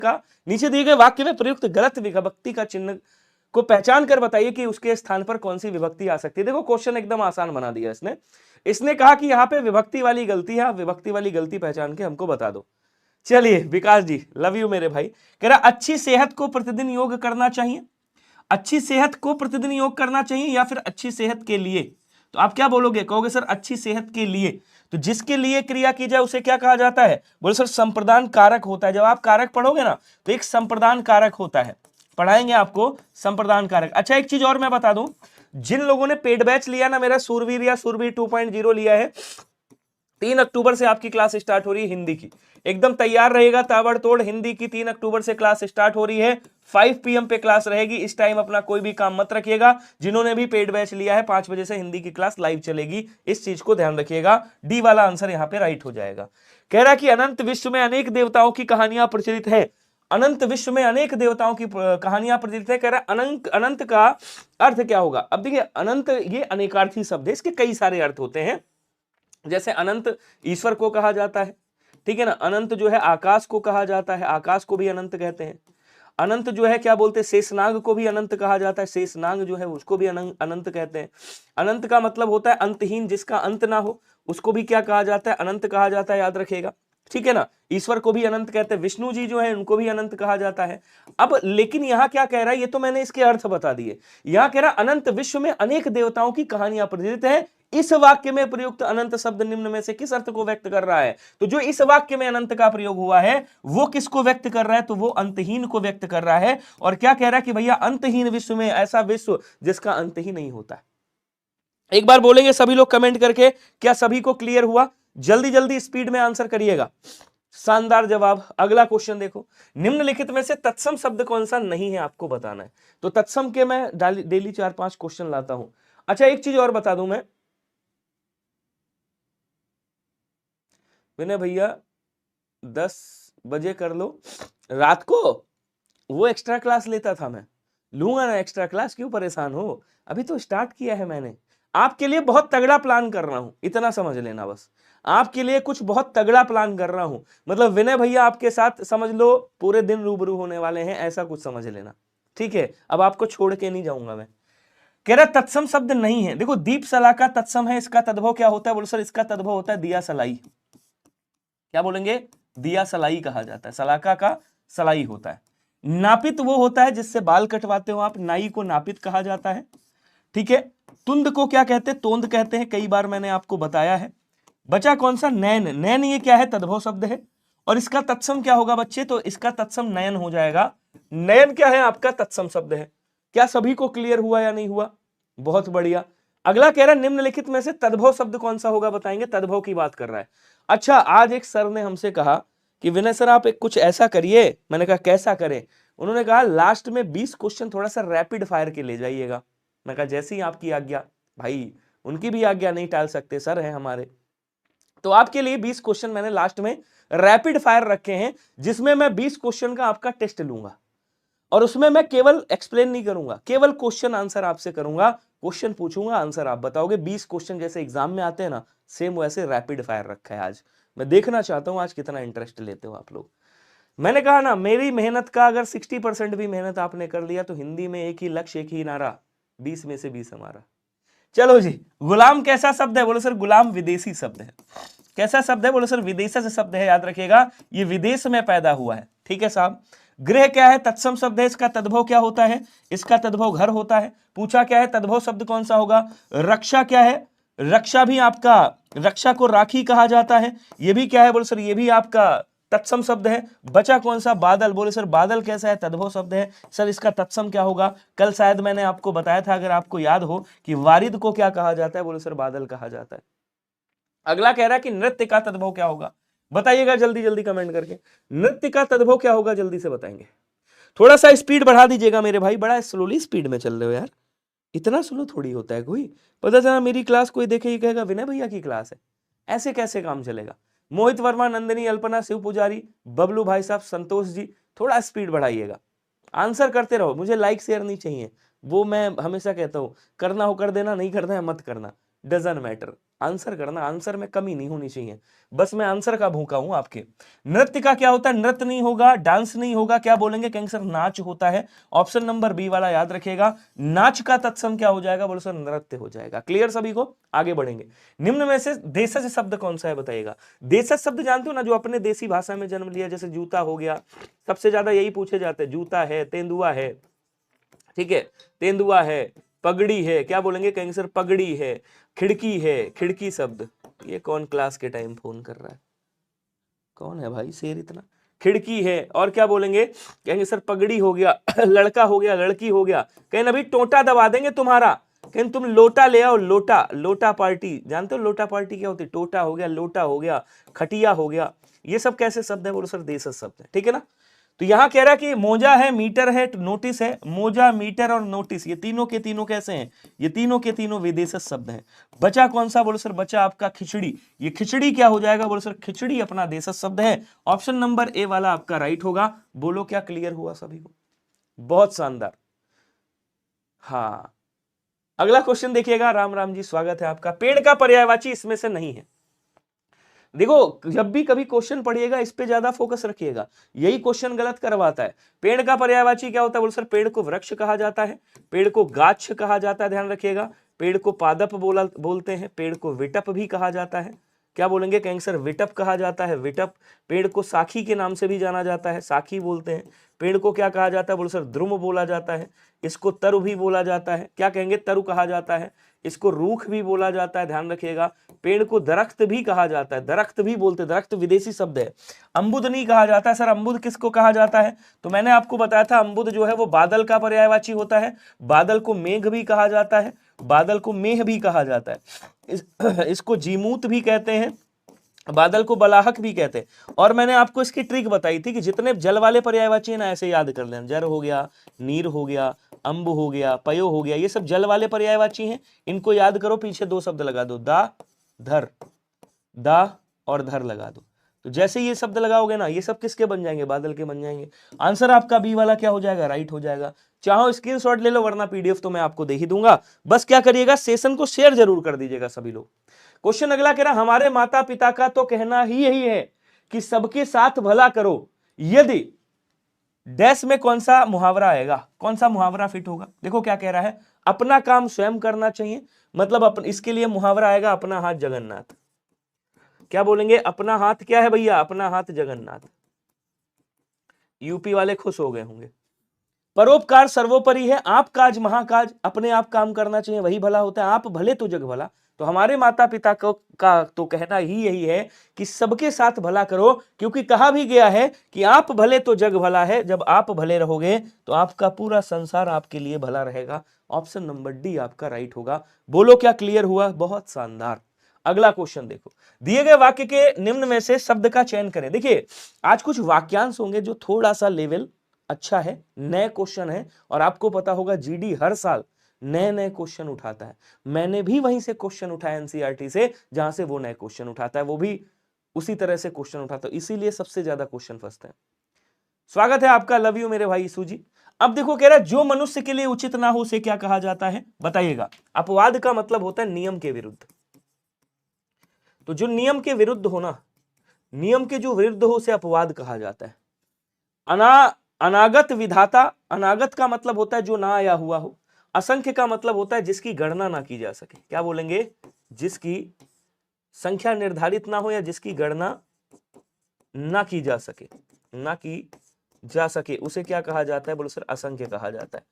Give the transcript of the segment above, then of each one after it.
का नीचे दिए गए वाक्य में प्रयुक्त गलत विभक्ति का चिन्ह को पहचान कर बताइए कि उसके स्थान पर कौन सी विभक्ति आ सकती है। देखो क्वेश्चन एकदम आसान बना दिया इसने कहा कि यहाँ पे विभक्ति वाली गलती है, विभक्ति वाली गलती पहचान के हमको बता दो। चलिए विकास जी, लव यू मेरे भाई। कह रहा अच्छी सेहत को प्रतिदिन योग करना चाहिए, अच्छी सेहत को प्रतिदिन योग करना चाहिए या फिर अच्छी सेहत के लिए। तो आप क्या बोलोगे, कहोगे सर अच्छी सेहत के लिए। तो जिसके लिए क्रिया की जाए उसे क्या कहा जाता है, बोले सर संप्रदान कारक होता है। जब आप कारक पढ़ोगे ना तो एक संप्रदान कारक होता है, पढ़ाएंगे आपको संप्रदान कारक। अच्छा एक चीज और मैं बता दूं, जिन लोगों ने पेड बैच लिया ना, मेरा सूरवीर या सूरवीर 2.0 लिया है, 3 अक्टूबर से आपकी क्लास स्टार्ट हो रही है हिंदी की, एकदम तैयार रहेगा ताबड़तोड़। हिंदी की 3 अक्टूबर से क्लास स्टार्ट हो रही है, 5 PM पे क्लास रहेगी। इस टाइम अपना कोई भी काम मत रखिएगा। जिन्होंने भी पेड बैच लिया है 5 बजे से हिंदी की क्लास लाइव चलेगी, इस चीज को ध्यान रखिएगा। डी वाला आंसर यहाँ पे राइट हो जाएगा। कह रहा कि अनंत विश्व में अनेक देवताओं की कहानियां प्रचलित है, अनंत विश्व में अनेक देवताओं की कहानियां प्रचलित है। कह रहा अनंत, अनंत का अर्थ क्या होगा। अब देखिए अनंत ये अनेकार्थी शब्द है, इसके कई सारे अर्थ होते हैं। जैसे अनंत ईश्वर को कहा जाता है, ठीक है ना। अनंत जो है आकाश को कहा जाता है, आकाश को भी अनंत कहते हैं। अनंत जो है क्या बोलते हैं, शेषनाग को भी अनंत कहा जाता है, शेषनाग जो है उसको भी अनंत कहते हैं। अनंत का मतलब होता है अंतहीन, जिसका अंत ना हो, उसको भी क्या कहा जाता है, अनंत कहा जाता है, याद रखिएगा, ठीक है ना। ईश्वर को भी अनंत कहते हैं, विष्णु जी जो है उनको भी अनंत कहा जाता है। अब लेकिन यहां क्या कह रहा है, ये तो मैंने इसके अर्थ बता दिए। यहां कह रहा अनंत विश्व में अनेक देवताओं की कहानियां प्रचलित है। इस वाक्य में प्रयुक्त अनंत शब्द निम्न में से किस अर्थ को व्यक्त कर रहा है। तो जो इस वाक्य में अनंत का प्रयोग हुआ है वो किसको व्यक्त कर रहा है, तो वो अंतहीन को व्यक्त कर रहा है। और क्या कह रहा है कि भैया अंतहीन विश्व में ऐसा विश्व जिसका अंत ही नहीं होता है। एक बार बोलेंगे सभी लोग कमेंट करके, क्या सभी को क्लियर हुआ। जल्दी जल्दी स्पीड में आंसर करिएगा। शानदार जवाब। अगला क्वेश्चन देखो, निम्नलिखित में से तत्सम शब्द कौन सा नहीं है, आपको बताना है। तो तत्सम के मैं डेली 4-5 क्वेश्चन लाता हूं। अच्छा एक चीज और बता दूं मैं, विनय भैया 10 बजे कर लो रात को, वो एक्स्ट्रा क्लास लेता था, मैं लूंगा ना एक्स्ट्रा क्लास, क्यों परेशान हो। अभी तो स्टार्ट किया है मैंने, आपके लिए बहुत तगड़ा प्लान कर रहा हूं, इतना समझ लेना बस। आपके लिए कुछ बहुत तगड़ा प्लान कर रहा हूं, मतलब विनय भैया आपके साथ समझ लो पूरे दिन रूबरू होने वाले हैं, ऐसा कुछ समझ लेना, ठीक है। अब आपको छोड़ के नहीं जाऊंगा मैं। कह रहा तत्सम शब्द नहीं है। देखो दीप सला का तत्सम है, इसका तद्भव क्या होता है, बोलो सर इसका तद्भव होता है दिया सलाई। क्या बोलेंगे, दिया सलाई कहा जाता है, सलाका का सलाई होता है। नापित वो होता है जिससे बाल कटवाते हो आप, नाई को नापित कहा जाता है, ठीक है। तुंद को क्या कहते हैं, तोंद कहते हैं, कई बार मैंने आपको बताया है। बचा कौन सा, नैन। नैन ये क्या है, तद्भव शब्द है। और इसका तत्सम क्या होगा बच्चे, तो इसका तत्सम नयन हो जाएगा। नयन क्या है, आपका तत्सम शब्द है। क्या सभी को क्लियर हुआ या नहीं हुआ, बहुत बढ़िया। अगला कह रहा है निम्नलिखित में से तद्भव शब्द कौन सा होगा, बताएंगे, तद्भव की बात कर रहा है। अच्छा आज एक सर ने हमसे कहा कि विनय सर आप एक कुछ ऐसा करिए, मैंने कहा कैसा करें। उन्होंने कहा लास्ट में 20 क्वेश्चन थोड़ा सा रैपिड फायर के ले जाइएगा। मैं कहा जैसी ही आपकी आज्ञा। भाई उनकी भी आज्ञा नहीं टाल सकते, सर है हमारे। तो आपके लिए 20 क्वेश्चन मैंने लास्ट में रैपिड फायर रखे हैं, जिसमें मैं 20 क्वेश्चन का आपका टेस्ट लूंगा और उसमें मैं केवल एक्सप्लेन नहीं करूंगा, केवल क्वेश्चन आंसर आपसे करूंगा। क्वेश्चन पूछूंगा, आंसर आप बताओगे। 20 क्वेश्चन जैसे एग्जाम में आते हैं ना, सेम वैसे रैपिड फायर रखा है आज। मैं देखना चाहता हूं आज कितना इंटरेस्ट लेते हो आप लोग। मैंने कहा ना मेरी मेहनत का अगर 60% भी मेहनत आपने कर लिया तो हिंदी में एक ही लक्ष्य, एक ही नारा, 20 में से 20 हमारा। चलो जी, गुलाम कैसा शब्द है, बोलो सर गुलाम विदेशी शब्द है। कैसा शब्द है, बोलो सर विदेशा से शब्द है, याद रखिएगा ये विदेश में पैदा हुआ है, ठीक है साहब। गृह क्या है, तत्सम शब्द है, इसका तद्भव क्या होता है, इसका तद्भव घर होता है। पूछा क्या है, तद्भव शब्द कौन सा होगा। रक्षा क्या है, रक्षा भी आपका, रक्षा को राखी कहा जाता है, ये भी क्या है, बोलो सर ये भी आपका तत्सम शब्द है। बचा कौन सा, बादल। बोले सर बादल कैसा है, तद्भव शब्द है। सर इसका तत्सम क्या होगा, कल शायद मैंने आपको बताया था, अगर आपको याद हो, कि वारिद को क्या कहा जाता है, बोले सर बादल कहा जाता है। अगला कह रहा है कि नृत्य का तद्भव क्या होगा, बताइएगा जल्दी जल्दी कमेंट करके। नृत्य का तद्भव क्या होगा, जल्दी से बताएंगे। थोड़ा सा स्पीड बढ़ा दीजिएगा मेरे भाई, बड़ा स्लोली स्पीड में चल रहे हो यार, इतना स्लो थोड़ी होता है कोई। पता चला मेरी क्लास कोई देखे ही कहेगा विनय भैया की क्लास है, ऐसे कैसे काम चलेगा। मोहित वर्मा, नंदिनी, अल्पना, शिव पुजारी, बबलू भाई साहब, संतोष जी, थोड़ा स्पीड बढ़ाइएगा, आंसर करते रहो। मुझे लाइक शेयर नहीं चाहिए, वो मैं हमेशा कहता हूं, करना हो कर देना, नहीं करना है मत करना, डजंट मैटर। आंसर करना, आंसर में कमी नहीं होनी चाहिए, बस मैं आंसर का भूखा हूं आपके। नृत्य का क्या होता है? नृत्य नहीं होगा, डांस नहीं होगा, क्या बोलेंगे? कहेंगे सर नाच होता है। ऑप्शन नंबर बी वाला याद रखिएगा। नाच का तत्सम क्या हो जाएगा? बोलो सर नृत्य हो जाएगा। क्लियर सभी को? आगे बढ़ेंगे। निम्न में से देशज शब्द कौन सा है बताइएगा। देशज शब्द जानते हो ना, जो अपने देसी भाषा में जन्म लिया, जैसे जूता हो गया, सबसे ज्यादा यही पूछे जाते हैं। जूता है, तेंदुआ है, ठीक है, तेंदुआ है, पगड़ी है, क्या बोलेंगे? कहेंगे सर पगड़ी है। खिड़की है, खिड़की शब्द, ये कौन क्लास के टाइम फोन कर रहा है? कौन है भाई शेर इतना? खिड़की है, और क्या बोलेंगे? कहेंगे सर पगड़ी हो गया, लड़का हो गया, लड़की हो गया। कहें अभी टोटा दबा देंगे तुम्हारा। कहें तुम लोटा ले आओ, लोटा, लोटा पार्टी, जानते हो लोटा पार्टी क्या होती है? टोटा हो गया, लोटा हो गया, खटिया हो गया, ये सब कैसे शब्द है? बोलो सर देशज शब्द है, ठीक है ना। तो यहां कह रहा है कि मोजा है, मीटर है, नोटिस है। मोजा, मीटर और नोटिस, ये तीनों के तीनों कैसे हैं? ये तीनों के तीनों विदेशज शब्द हैं। बचा कौन सा? बोलो सर बचा आपका खिचड़ी। ये खिचड़ी क्या हो जाएगा? बोलो सर खिचड़ी अपना देशज शब्द है। ऑप्शन नंबर ए वाला आपका राइट होगा। बोलो क्या क्लियर हुआ सभी को? बहुत शानदार। हाँ, अगला क्वेश्चन देखिएगा। राम राम जी, स्वागत है आपका। पेड़ का पर्यायवाची इसमें से नहीं है। देखो जब भी कभी क्वेश्चन पढ़िएगा इस पे ज्यादा फोकस रखिएगा, यही क्वेश्चन गलत करवाता है। पेड़ का पर्यायवाची क्या होता है? बोलो सर पेड़ को वृक्ष कहा जाता है, पेड़ को गाछ कहा जाता है, ध्यान रखिएगा। पेड़ को पादप बोलते हैं, पेड़ को विटप भी कहा जाता है। क्या बोलेंगे? कहेंगे सर विटप कहा जाता है, विटप। पेड़ को साखी के नाम से भी जाना जाता है, साखी बोलते हैं। पेड़ को क्या कहा जाता है? बोलो सर द्रुम बोला जाता है। इसको तरु भी बोला जाता है, क्या कहेंगे? तरु कहा जाता है। इसको रूख भी बोला जाता है, ध्यान रखिएगा। पेड़ को दरख्त भी कहा जाता है, दरख्त भी बोलते हैं, दरख्त विदेशी शब्द है। अम्बुद नहीं कहा जाता है। सर अम्बुद किसको कहा जाता है? तो मैंने आपको बताया था अम्बुद जो है वो बादल का पर्यायवाची होता है। बादल को मेघ भी कहा जाता है, बादल को मेह भी कहा जाता है। इसको जीमूत भी कहते हैं, बादल को बलाहक भी कहते हैं। और मैंने आपको इसकी ट्रिक बताई थी कि जितने जल वाले पर्यायवाची है ना, ऐसे याद कर लेना। जर हो गया, नीर हो गया, अंब हो गया, पयो हो गया, ये सब जल वाले पर्यायवाची हैं। इनको याद करो, पीछे दो शब्द लगा दो, दा धर, दा और धर लगा दो। तो जैसे ये शब्द लगाओगे ना, ये सब किसके बन जाएंगे? बादल के बन जाएंगे। आंसर आपका बी वाला क्या हो जाएगा? राइट हो जाएगा। चाहो स्क्रीनशॉट ले लो, वरना पीडीएफ तो मैं आपको दे ही दूंगा। बस क्या करिएगा, सेशन को शेयर जरूर कर दीजिएगा सभी लोग। क्वेश्चन अगला कह रहा, हमारे माता पिता का तो कहना ही यही है कि सबके साथ भला करो, यदि डैश में कौन सा मुहावरा आएगा? कौन सा मुहावरा फिट होगा? देखो क्या कह रहा है, अपना काम स्वयं करना चाहिए, मतलब इसके लिए मुहावरा आएगा अपना हाथ जगन्नाथ। क्या बोलेंगे? अपना हाथ क्या है भैया? अपना हाथ जगन्नाथ। यूपी वाले खुश हो गए होंगे। परोपकार सर्वोपरि है, आप काज महाकाज, अपने आप काम करना चाहिए, वही भला होता है। आप भले तो जग भला। तो हमारे माता पिता का तो कहना ही यही है कि सबके साथ भला करो, क्योंकि कहा भी गया है कि आप भले तो जग भला है। जब आप भले रहोगे तो आपका पूरा संसार आपके लिए भला रहेगा। ऑप्शन नंबर डी आपका राइट होगा। बोलो क्या क्लियर हुआ? बहुत शानदार। अगला क्वेश्चन देखो, दिए गए वाक्य के निम्न में से शब्द का चयन करें। देखिए आज कुछ वाक्यांश होंगे जो थोड़ा सा लेवल अच्छा है, नए क्वेश्चन है, और आपको पता होगा जीडी हर साल नए नए क्वेश्चन उठाता है। मैंने भी वहीं से क्वेश्चन उठाया एनसीईआरटी से, जहां से वो नए क्वेश्चन उठाता है, वो भी उसी तरह से क्वेश्चन उठाता है, इसीलिए सबसे ज्यादा क्वेश्चन फंसते हैं। स्वागत है आपका, लव यू मेरे भाई ईसू जी। अब देखो कह रहा है जो मनुष्य के लिए उचित ना हो उसे क्या कहा जाता है? बताइएगा। अपवाद का मतलब होता है नियम के विरुद्ध। तो जो नियम के विरुद्ध हो ना, नियम के जो विरुद्ध हो उसे अपवाद कहा जाता है। अनागत विधाता, अनागत का मतलब होता है जो ना आया हुआ हो। असंख्य का मतलब होता है जिसकी गणना ना की जा सके। क्या बोलेंगे? जिसकी संख्या निर्धारित ना हो या जिसकी गणना ना की जा सके, ना की जा सके, उसे क्या कहा जाता है? बोलो सर असंख्य कहा जाता है।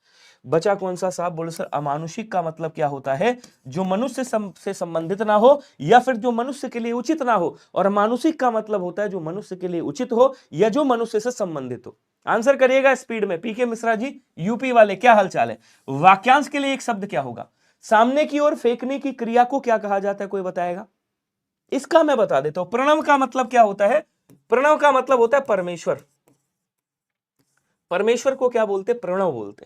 बचा कौन सा साहब? बोलो सर अमानुषिक का मतलब क्या होता है? जो मनुष्य से संबंधित ना हो या फिर जो मनुष्य के लिए उचित ना हो। और मानुषिक का मतलब होता है जो मनुष्य के लिए उचित हो या जो मनुष्य से संबंधित हो। आंसर करिएगा स्पीड में। पीके मिश्रा जी यूपी वाले, क्या हालचाल है? वाक्यांश के लिए एक शब्द क्या होगा? सामने की ओर फेंकने की क्रिया को क्या कहा जाता है? कोई बताएगा? इसका मैं बता देता हूं। प्रणव का मतलब क्या होता है? प्रणव का मतलब होता है परमेश्वर। परमेश्वर को क्या बोलते? प्रणव बोलते।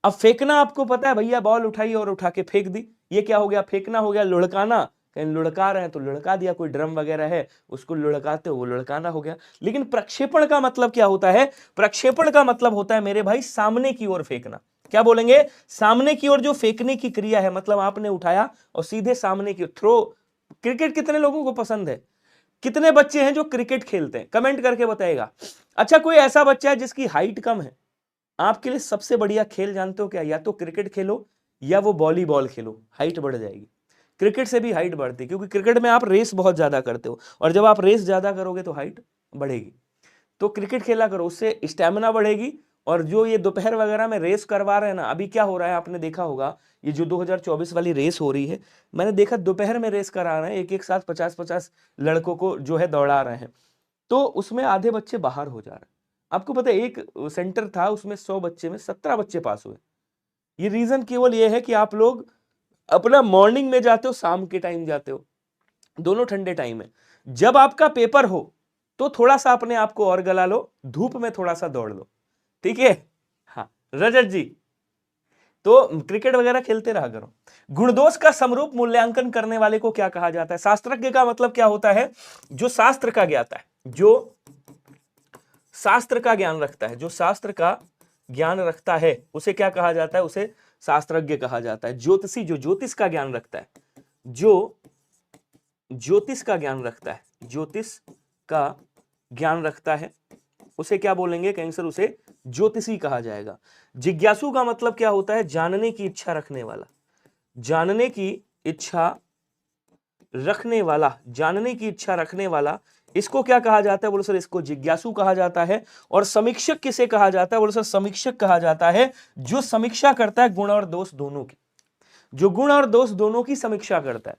अब फेंकना आपको पता है भैया, बॉल उठाई और उठा के फेंक दी, ये क्या हो गया? फेंकना हो गया। लुढ़काना, कहीं लुढ़का रहे हैं तो लुढ़का दिया, कोई ड्रम वगैरह है उसको लुढ़काते हो, वो लुढ़काना हो गया। लेकिन प्रक्षेपण का मतलब क्या होता है? प्रक्षेपण का मतलब होता है मेरे भाई सामने की ओर फेंकना। क्या बोलेंगे? सामने की ओर जो फेंकने की क्रिया है, मतलब आपने उठाया और सीधे सामने की थ्रो क्रिकेट कितने लोगों को पसंद है? कितने बच्चे हैं जो क्रिकेट खेलते हैं? कमेंट करके बताइएगा। अच्छा, कोई ऐसा बच्चा है जिसकी हाइट कम है? आपके लिए सबसे बढ़िया खेल जानते हो क्या? या तो क्रिकेट खेलो या वो वॉलीबॉल खेलो, हाइट बढ़ जाएगी। क्रिकेट से भी हाइट बढ़ती है, क्योंकि क्रिकेट में आप रेस बहुत ज्यादा करते हो, और जब आप रेस ज्यादा करोगे तो हाइट बढ़ेगी। तो क्रिकेट खेला करो, उससे स्टेमिना बढ़ेगी। और जो ये दोपहर वगैरह में रेस करवा रहे हैं ना, अभी क्या हो रहा है आपने देखा होगा, ये जो 2024 वाली रेस हो रही है, मैंने देखा दोपहर में रेस करा रहे हैं, एक एक साथ 50-50 लड़कों को जो है दौड़ा रहे हैं। तो उसमें आधे बच्चे बाहर हो जा रहे हैं। आपको पता है, एक सेंटर था, उसमें 100 बच्चे में 17 बच्चे पास हुए। ये रीजन केवल ये है कि आप लोग अपना मॉर्निंग में जाते हो, शाम के टाइम जाते हो, दोनों ठंडे टाइम है। जब आपका पेपर हो तो थोड़ा सा अपने आप को और गला लो, धूप में थोड़ा सा दौड़ लो, ठीक है? हाँ रजत जी, तो क्रिकेट वगैरह खेलते रहा करो। गुणदोष का समरूप मूल्यांकन करने वाले को क्या कहा जाता है? शास्त्रज्ञ का मतलब क्या होता है? जो शास्त्र का ज्ञाता है, जो शास्त्र का ज्ञान रखता है, जो शास्त्र का ज्ञान रखता है, उसे क्या कहा जाता है? उसे शास्त्रज्ञ कहा जाता है। ज्योतिषी, जो ज्योतिष का ज्ञान रखता है, जो ज्योतिष का ज्ञान रखता है, ज्योतिष का ज्ञान रखता है, उसे क्या बोलेंगे? कैंसर, उसे ज्योतिषी कहा जाएगा। जिज्ञासु का मतलब क्या होता है? जानने की इच्छा रखने वाला, जानने की इच्छा रखने वाला, जानने की इच्छा रखने वाला, इसको क्या कहा जाता है? बोलो सर, इसको जिज्ञासु कहा जाता है। और समीक्षक किसे कहा जाता है? बोलो सर, समीक्षक कहा जाता है जो समीक्षा करता है गुण और दोष दोनों की, जो गुण और दोष दोनों की समीक्षा करता है,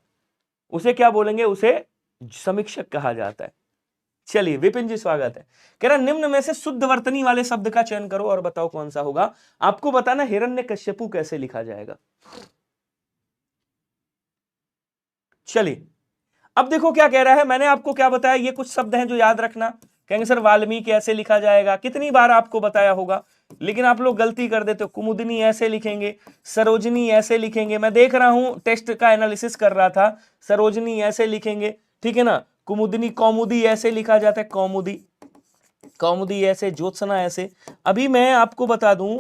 उसे क्या बोलेंगे? उसे समीक्षक कहा जाता है। चलिए विपिन जी स्वागत है। कह रहा निम्न में से शुद्ध वर्तनी वाले शब्द का चयन करो और बताओ कौन सा होगा। आपको बताना हिरण्यकश्यपु कैसे लिखा जाएगा। चलिए अब देखो क्या कह रहा है। मैंने आपको क्या बताया, ये कुछ शब्द हैं जो याद रखना। कहेंगे सर वाल्मीकि ऐसे लिखा जाएगा, कितनी बार आपको बताया होगा, लेकिन आप लोग गलती कर देते हो। कुमुदिनी ऐसे लिखेंगे, सरोजनी ऐसे लिखेंगे। मैं देख रहा हूं, टेस्ट का एनालिसिस कर रहा था, सरोजनी ऐसे लिखेंगे, ठीक है ना। कुमुदिनी, कौमुदी ऐसे लिखा जाता है, कौमुदी, कौमुदी ऐसे, ज्योत्सना ऐसे। अभी मैं आपको बता दूं,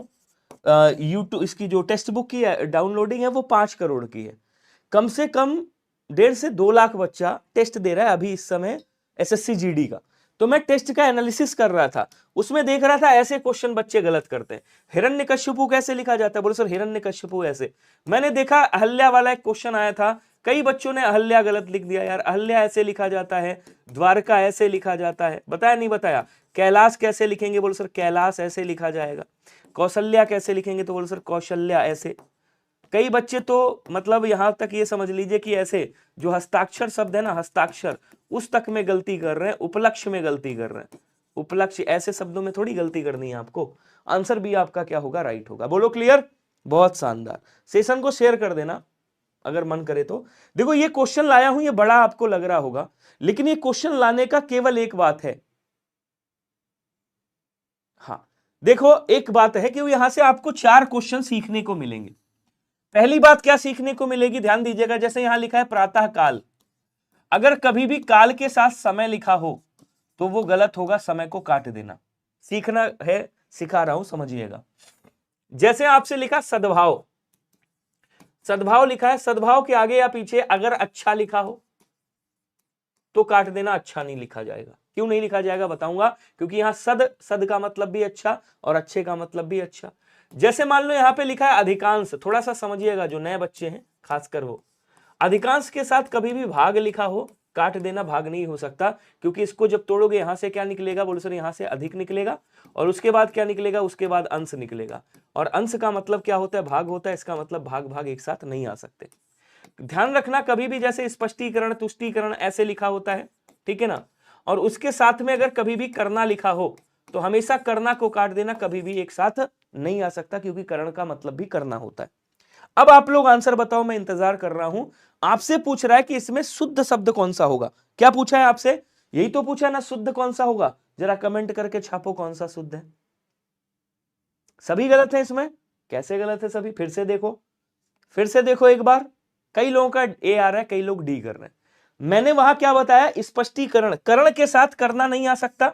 यूट्यूब इसकी जो टेक्स्ट बुक की डाउनलोडिंग है वो 5 करोड़ की है। कम से कम 1.5 से 2 लाख बच्चा टेस्ट दे रहा है अभी इस समय एसएससी जीडी का। तो मैं टेस्ट का एनालिसिस कर रहा था, उसमें देख रहा था ऐसे क्वेश्चन बच्चे गलत करते हैं। हिरण्यकश्यपु कैसे लिखा जाता है? बोलो सर हिरण्यकश्यपु ऐसे। मैंने देखा अहल्या वाला एक क्वेश्चन आया था, कई बच्चों ने अहल्या गलत लिख दिया। यार अहल्या ऐसे लिखा जाता है, द्वारका ऐसे लिखा जाता है, बताया नहीं बताया। कैलाश कैसे लिखेंगे? बोलो सर कैलाश ऐसे लिखा जाएगा। कौशल्या कैसे लिखेंगे? तो बोलो सर कौशल्या ऐसे। कई बच्चे तो मतलब यहां तक ये समझ लीजिए कि ऐसे जो हस्ताक्षर शब्द है ना, हस्ताक्षर, उस तक में गलती कर रहे हैं, उपलक्ष्य में गलती कर रहे हैं। उपलक्ष्य ऐसे शब्दों में थोड़ी गलती करनी है आपको। आंसर भी आपका क्या होगा? राइट होगा। बोलो क्लियर? बहुत शानदार। सेशन को शेयर कर देना अगर मन करे तो। देखो ये क्वेश्चन लाया हूं, ये बड़ा आपको लग रहा होगा, लेकिन ये क्वेश्चन लाने का केवल एक बात है। हाँ देखो एक बात है कि यहां से आपको 4 क्वेश्चन सीखने को मिलेंगे। पहली बात क्या सीखने को मिलेगी, ध्यान दीजिएगा। जैसे यहां लिखा है प्रातः काल, अगर कभी भी काल के साथ समय लिखा हो तो वो गलत होगा, समय को काट देना। सीखना है, सिखा रहा हूं, समझिएगा। जैसे आपसे लिखा सद्भाव, सद्भाव लिखा है, सद्भाव के आगे या पीछे अगर अच्छा लिखा हो तो काट देना, अच्छा नहीं लिखा जाएगा। क्यों नहीं लिखा जाएगा बताऊंगा, क्योंकि यहां सद, सद का मतलब भी अच्छा और अच्छे का मतलब भी अच्छा। जैसे मान लो यहां पे लिखा है अधिकांश, थोड़ा सा समझिएगा, जो नए बच्चे हैं खासकर वो, अधिकांश के साथ कभी भी भाग लिखा हो काट देना, भाग नहीं हो सकता, क्योंकि इसको जब तोड़ोगे यहां से क्या निकलेगा? बोलो सर यहां से अधिक निकलेगा, और उसके बाद क्या निकलेगा? उसके बाद अंश निकलेगा, और अंश का मतलब क्या होता है? भाग होता है। इसका मतलब भाग भाग एक साथ नहीं आ सकते। ध्यान रखना, कभी भी जैसे स्पष्टीकरण, तुष्टीकरण ऐसे लिखा होता है, ठीक है ना, और उसके साथ में अगर कभी भी करना लिखा हो तो हमेशा करना को काट देना, कभी भी एक साथ नहीं आ सकता, क्योंकि करण का मतलब भी करना होता है। अब आप लोग आंसर बताओ, मैं इंतजार कर रहा हूं। आपसे पूछ रहा है कि इसमें शुद्ध शब्द कौन सा होगा। क्या पूछा है आपसे? यही तो पूछा ना, शुद्ध कौन सा होगा। जरा कमेंट करके छापो कौन सा शुद्ध है। सभी गलत है इसमें? कैसे गलत है सभी? फिर से देखो, फिर से देखो एक बार। कई लोगों का ए आ रहा है, कई लोग डी कर रहे हैं। मैंने वहां क्या बताया? स्पष्टीकरण, करण के साथ करना नहीं आ सकता,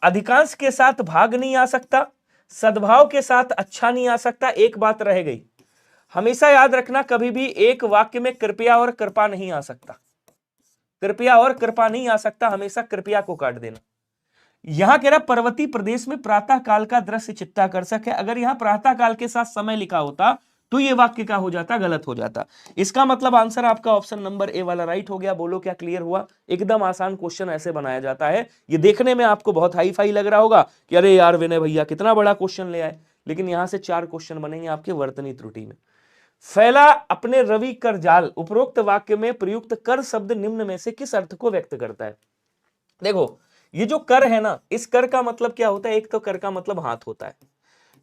अधिकांश के साथ भाग नहीं आ सकता, सद्भाव के साथ अच्छा नहीं आ सकता। एक बात रह गई, हमेशा याद रखना, कभी भी एक वाक्य में कृपया और कृपा नहीं आ सकता, कृपया और कृपा नहीं आ सकता, हमेशा कृपया को काट देना। यहां कह रहा पर्वतीय प्रदेश में प्रातः काल का दृश्य चित्ताकर्षक है, अगर यहां प्रातः काल के साथ समय लिखा होता तो ये वाक्य क्या हो जाता, गलत हो जाता। इसका मतलब आंसर आपका ऑप्शन नंबर ए वाला राइट हो गया। बोलो क्या क्लियर हुआ? एकदम आसान क्वेश्चन ऐसे बनाया जाता है। ये देखने में आपको बहुत हाई फाई लग रहा होगा कि अरे यार विनय भैया कितना बड़ा क्वेश्चन ले आए, लेकिन यहां से 4 क्वेश्चन बनेंगे आपके वर्तनी त्रुटि में। फैला अपने रवि कर जाल, उपरोक्त वाक्य में प्रयुक्त कर शब्द निम्न में से किस अर्थ को व्यक्त करता है? देखो ये जो कर है ना, इस कर का मतलब क्या होता है? एक तो कर का मतलब हाथ होता है,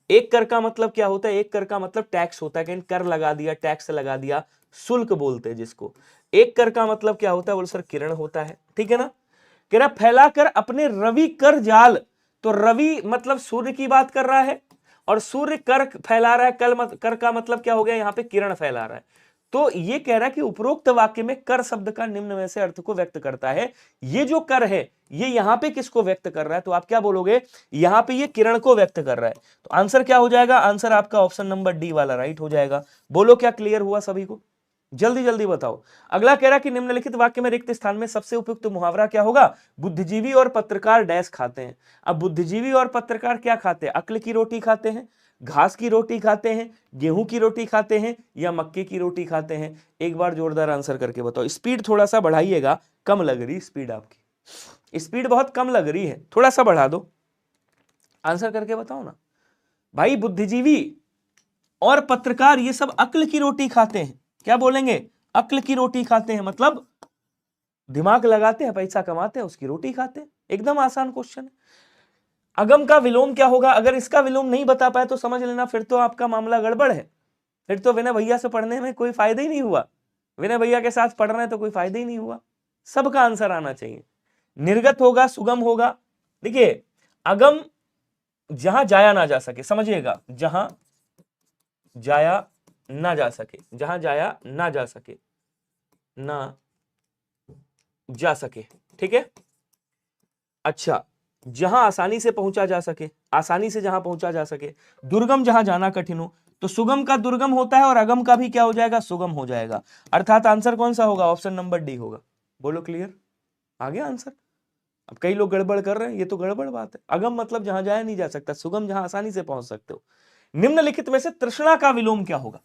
एक कर का मतलब क्या होता है? एक कर का मतलब टैक्स होता है, कहीं कर लगा दिया, टैक्स लगा दिया, शुल्क बोलते हैं जिसको। एक कर का मतलब क्या होता है? बोल सर किरण होता है, ठीक है ना। कह रहा फैलाकर अपने रवि कर जाल, तो रवि मतलब सूर्य की बात कर रहा है और सूर्य कर फैला रहा है, कर का मतलब क्या हो गया? यहाँ पे किरण फैला रहा है। तो ये कह रहा है कि उपरोक्त वाक्य में कर शब्द का निम्न में से अर्थ को व्यक्त करता है। ये जो कर है ये यहां पे किसको व्यक्त कर रहा है? तो आप क्या बोलोगे? यहां पे ये किरण को व्यक्त कर रहा है। तो आंसर क्या हो जाएगा? आंसर आपका ऑप्शन नंबर डी वाला राइट हो जाएगा। बोलो क्या क्लियर हुआ सभी को? जल्दी जल्दी बताओ। अगला कह रहा कि निम्नलिखित वाक्य में रिक्त स्थान में सबसे उपयुक्त मुहावरा क्या होगा? बुद्धिजीवी और पत्रकार डैश खाते हैं। अब बुद्धिजीवी और पत्रकार क्या खाते हैं? अक्ल की रोटी खाते हैं, घास की रोटी खाते हैं, गेहूं की रोटी खाते हैं, या मक्के की रोटी खाते हैं? एक बार जोरदार आंसर करके बताओ। स्पीड थोड़ा सा बढ़ाइएगा, कम लग रही स्पीड आपकी, स्पीड बहुत कम लग रही है, थोड़ा सा बढ़ा दो। आंसर करके बताओ ना भाई। बुद्धिजीवी और पत्रकार ये सब अक्ल की रोटी खाते हैं। क्या बोलेंगे? अक्ल की रोटी खाते हैं, मतलब दिमाग लगाते हैं, पैसा कमाते हैं, उसकी रोटी खाते हैं। एकदम आसान क्वेश्चन है। अगम का विलोम क्या होगा? अगर इसका विलोम नहीं बता पाए तो समझ लेना फिर तो आपका मामला गड़बड़ है, फिर तो विनय भैया से पढ़ने में कोई फायदा ही नहीं हुआ, विनय भैया के साथ पढ़ रहे हैं तो कोई फायदा ही नहीं हुआ। सबका आंसर आना चाहिए। निर्गत होगा, सुगम होगा। देखिए अगम जहां जाया ना जा सके, समझिएगा, जहां जाया ना जा सके, जहां जाया ना जा सके, ना जा सके, ठीक है। अच्छा, जहां आसानी से पहुंचा जा सके, आसानी से जहां पहुंचा जा सके। दुर्गम जहां जाना कठिन हो, तो सुगम का दुर्गम होता है और अगम का भी क्या हो जाएगा? सुगम हो जाएगा। अर्थात आंसर कौन सा होगा? ऑप्शन नंबर डी होगा। बोलो क्लियर? आ गया आंसर? अब कई लोग गड़बड़ कर रहे हैं, ये तो गड़बड़ बात है। अगम मतलब जहां जाया नहीं जा सकता, सुगम जहां आसानी से पहुंच सकते हो। निम्नलिखित में से तृष्णा का विलोम क्या होगा?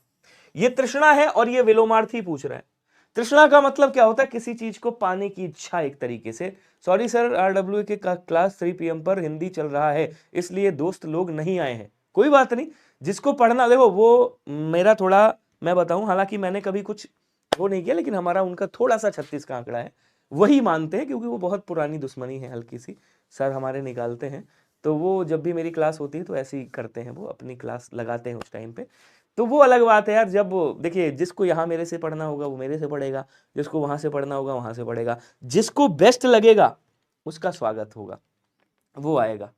ये तृष्णा है और ये विलोमार्थी पूछ रहे हैं। तृष्णा का मतलब क्या होता है? किसी चीज को पाने की इच्छा एक तरीके से। सॉरी सर, RWA के क्लास 3 PM पर हिंदी चल रहा है, इसलिए दोस्त लोग नहीं आए हैं। कोई बात नहीं, जिसको पढ़ना, देखो वो मेरा थोड़ा मैं बताऊं, हालांकि मैंने कभी कुछ वो नहीं किया, लेकिन हमारा उनका थोड़ा सा 36 का आंकड़ा है, वही मानते हैं, क्योंकि वो बहुत पुरानी दुश्मनी है हल्की सी, सर हमारे निकालते हैं। तो वो जब भी मेरी क्लास होती है तो ऐसे ही करते हैं, वो अपनी क्लास लगाते हैं उस टाइम पे। तो वो अलग बात है यार। जब देखिए जिसको यहाँ मेरे से पढ़ना होगा वो मेरे से पढ़ेगा, जिसको वहां से पढ़ना होगा वहां से पढ़ेगा, जिसको बेस्ट लगेगा उसका स्वागत होगा, वो आएगा,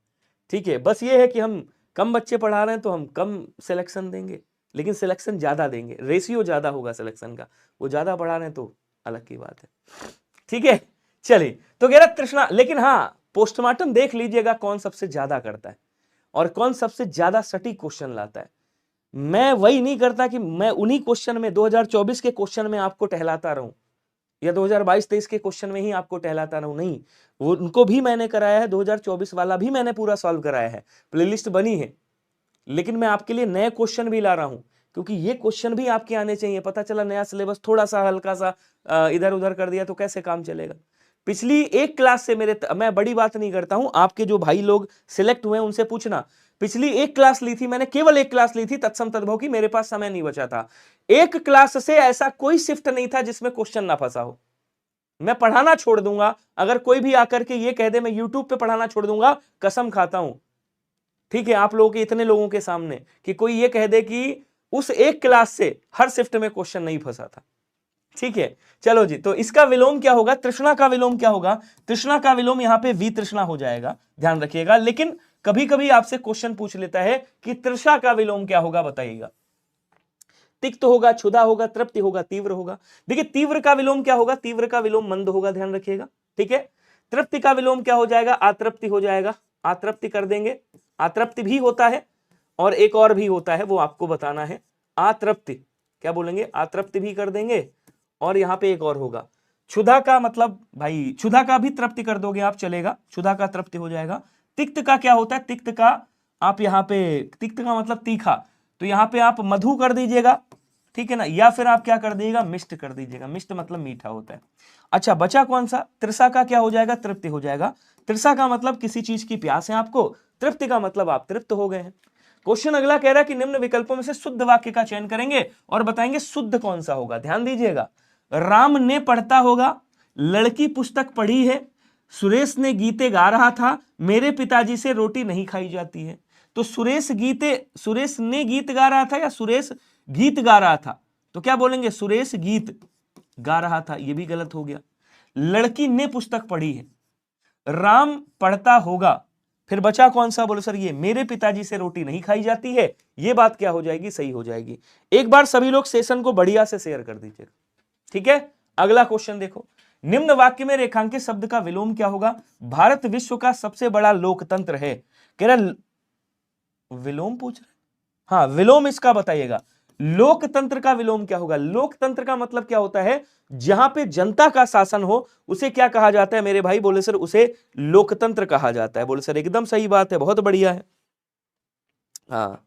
ठीक है। बस ये है कि हम कम बच्चे पढ़ा रहे हैं तो हम कम सिलेक्शन देंगे, लेकिन सिलेक्शन ज्यादा देंगे, रेशियो ज्यादा होगा सिलेक्शन का। वो ज्यादा पढ़ा रहे हैं तो अलग की बात है, ठीक है। चलिए, तो कह रहा तृष्णा, लेकिन हाँ पोस्टमार्टम देख लीजिएगा कौन सबसे ज्यादा करता है और कौन सबसे ज्यादा सटीक क्वेश्चन लाता है। मैं वही नहीं करता कि मैं उन्हीं क्वेश्चन में 2024 के क्वेश्चन में आपको टहलाता रहूं या 2022-23 के क्वेश्चन में ही आपको टहलाता रहूं, नहीं। वो उनको भी मैंने कराया है, 2024 वाला भी मैंने पूरा सॉल्व कराया है, प्लेलिस्ट बनी है। लेकिन मैं आपके लिए नए क्वेश्चन भी ला रहा हूं, क्योंकि ये क्वेश्चन भी आपके आने चाहिए। पता चला नया सिलेबस थोड़ा सा हल्का सा इधर उधर कर दिया तो कैसे काम चलेगा। पिछली एक क्लास से मैं बड़ी बात नहीं करता हूं, आपके जो भाई लोग सिलेक्ट हुए उनसे पूछना। पिछली एक क्लास ली थी मैंने, केवल एक क्लास ली थी तत्सम तद्भव की, मेरे पास समय नहीं बचा था। एक क्लास से ऐसा कोई शिफ्ट नहीं था जिसमें क्वेश्चन ना फंसा हो। मैं पढ़ाना छोड़ दूंगा अगर कोई भी आकर के ये कह दे मैं यूट्यूब पे पढ़ाना छोड़ दूंगा, कसम खाता हूं, ठीक है, आप लोगों के इतने लोगों के सामने, कि कोई ये कह दे कि उस एक क्लास से हर शिफ्ट में क्वेश्चन नहीं फंसा था, ठीक है। चलो जी, तो इसका विलोम क्या होगा? तृष्णा का विलोम क्या होगा? तृष्णा का विलोम यहां पे वी तृष्णा हो जाएगा, ध्यान रखिएगा। लेकिन कभी कभी आपसे क्वेश्चन पूछ लेता है कि तृषा का विलोम क्या होगा, बताइएगा। तिक्त होगा, क्षुधा होगा, तृप्ति होगा, तीव्र होगा। देखिए तीव्र का विलोम क्या होगा? तीव्र का विलोम मंद होगा, ध्यान रखिएगा, ठीक है। तृप्ति का विलोम क्या हो जाएगा? आतृप्ति हो जाएगा, आतृप्ति कर देंगे। आतृप्ति भी होता है और एक और भी होता है, वो आपको बताना है। आतृप्ति, क्या बोलेंगे, आतृप्ति भी कर देंगे। और यहाँ पे एक और होगा क्षुधा का, मतलब भाई क्षुधा का भी तृप्ति कर दोगे आप, चलेगा, क्षुधा का तृप्ति हो जाएगा। तिक्त का क्या होता है, तिक्त का आप यहाँ पे, तिक्त का मतलब तीखा, तो यहाँ पे आप मधु कर दीजिएगा, ठीक है ना, या फिर आप क्या कर दीजिएगा, मिष्ट कर दीजिएगा, मिष्ट मतलब मीठा होता है। अच्छा बचा कौन सा, तृषा का क्या हो जाएगा, तृप्ति हो जाएगा। तृषा का मतलब किसी चीज की प्यास है आपको, तृप्ति का मतलब आप तृप्त हो गए हैं। क्वेश्चन अगला कह रहा है कि निम्न विकल्पों में से शुद्ध वाक्य का चयन करेंगे और बताएंगे शुद्ध कौन सा होगा। ध्यान दीजिएगा, राम ने पढ़ता होगा, लड़की पुस्तक पढ़ी है, सुरेश ने गीते गा रहा था, मेरे पिताजी से रोटी नहीं खाई जाती है। तो सुरेश ने गीत गा रहा था या सुरेश गीत गा रहा था, तो क्या बोलेंगे, सुरेश गीत गा रहा था, यह भी गलत हो गया। लड़की ने पुस्तक पढ़ी है, राम पढ़ता होगा, फिर बचा कौन सा, बोले सर ये मेरे पिताजी से रोटी नहीं खाई जाती है, ये बात क्या हो जाएगी, सही हो जाएगी। एक बार सभी लोग सेशन को बढ़िया से शेयर कर दीजिएगा, ठीक है। अगला क्वेश्चन देखो, निम्न वाक्य में रेखांकित शब्द का विलोम क्या होगा। भारत विश्व का सबसे बड़ा लोकतंत्र है, कह रहा विलोम पूछ रहे, हाँ विलोम इसका बताइएगा, लोकतंत्र का विलोम क्या होगा। लोकतंत्र का मतलब क्या होता है, जहां पे जनता का शासन हो उसे क्या कहा जाता है मेरे भाई, बोले सर उसे लोकतंत्र कहा जाता है। बोले सर एकदम सही बात है, बहुत बढ़िया है। हाँ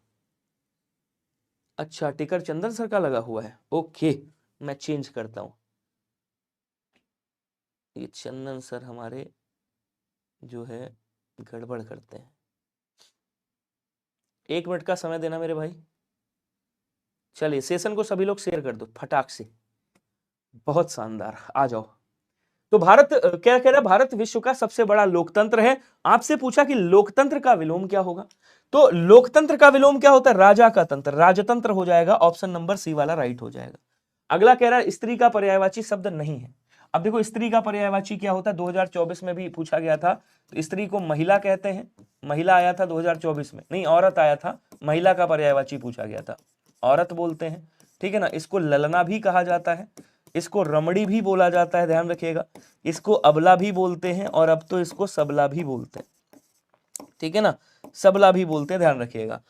अच्छा, टिकर चंदन सर का लगा हुआ है, ओके मैं चेंज करता हूं, ये चंदन सर हमारे जो है गड़बड़ करते हैं। 1 मिनट का समय देना मेरे भाई। चलिए सेशन को सभी लोग शेयर कर दो फटाक से, बहुत शानदार, आ जाओ। तो भारत क्या कह रहा है, भारत विश्व का सबसे बड़ा लोकतंत्र है। आपसे पूछा कि लोकतंत्र का विलोम क्या होगा, तो लोकतंत्र का विलोम क्या होता है, राजा का तंत्र, राजतंत्र हो जाएगा, ऑप्शन नंबर सी वाला राइट हो जाएगा। अगला कह रहा है स्त्री का पर्यायवाची शब्द नहीं है। अब देखो स्त्री का पर्यायवाची क्या होता है, 2024 में भी पूछा गया था, तो स्त्री को महिला कहते हैं, महिला आया था 2024 में, नहीं औरत आया था, महिला का पर्यायवाची पूछा गया था, औरत बोलते हैं, ठीक है ना। इसको ललना भी कहा जाता है, इसको रमणी भी बोला जाता है, ध्यान रखिएगा, इसको अबला भी बोलते हैं, और अब तो इसको सबला भी बोलते हैं, ठीक है ना, सबला भी बोलते हैं, ध्यान रखिएगा।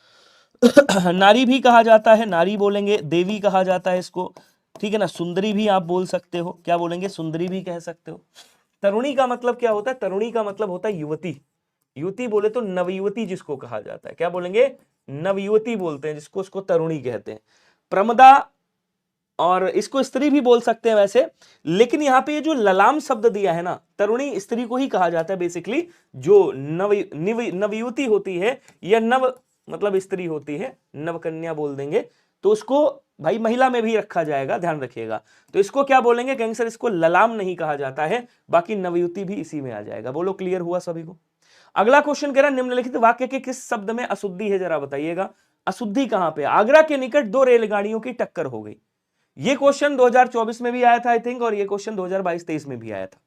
नारी भी कहा जाता है, नारी बोलेंगे, देवी कहा जाता है इसको, ठीक है ना, सुंदरी भी आप बोल सकते हो, क्या बोलेंगे, सुंदरी भी कह सकते हो। तरुणी का मतलब क्या होता है, तरुणी का मतलब होता है युवती, युवती बोले तो नवयुवती जिसको कहा जाता है, क्या बोलेंगे, नवयुवती बोलते हैं जिसको, उसको तरुणी कहते हैं। प्रमदा, और इसको स्त्री भी बोल सकते हैं वैसे, लेकिन यहाँ पे ये जो ललाम शब्द दिया है ना, तरुणी स्त्री को ही कहा जाता है बेसिकली, जो नवयुवती होती है या नव मतलब स्त्री होती है, नवकन्या बोल देंगे, तो उसको भाई महिला में भी रखा जाएगा, ध्यान रखिएगा। तो इसको क्या बोलेंगे गैंगस्टर, इसको ललाम नहीं कहा जाता है, बाकी नवयुवती भी इसी में आ जाएगा। बोलो क्लियर हुआ सभी को। अगला क्वेश्चन कह रहा है निम्नलिखित वाक्य के किस शब्द में अशुद्धि है, जरा बताइएगा। अशुद्धि कहां पे, आगरा के निकट 2 रेलगाड़ियों की टक्कर हो गई। ये क्वेश्चन 2024 में भी आया था आई थिंक, और ये क्वेश्चन 2022-23 में भी आया था।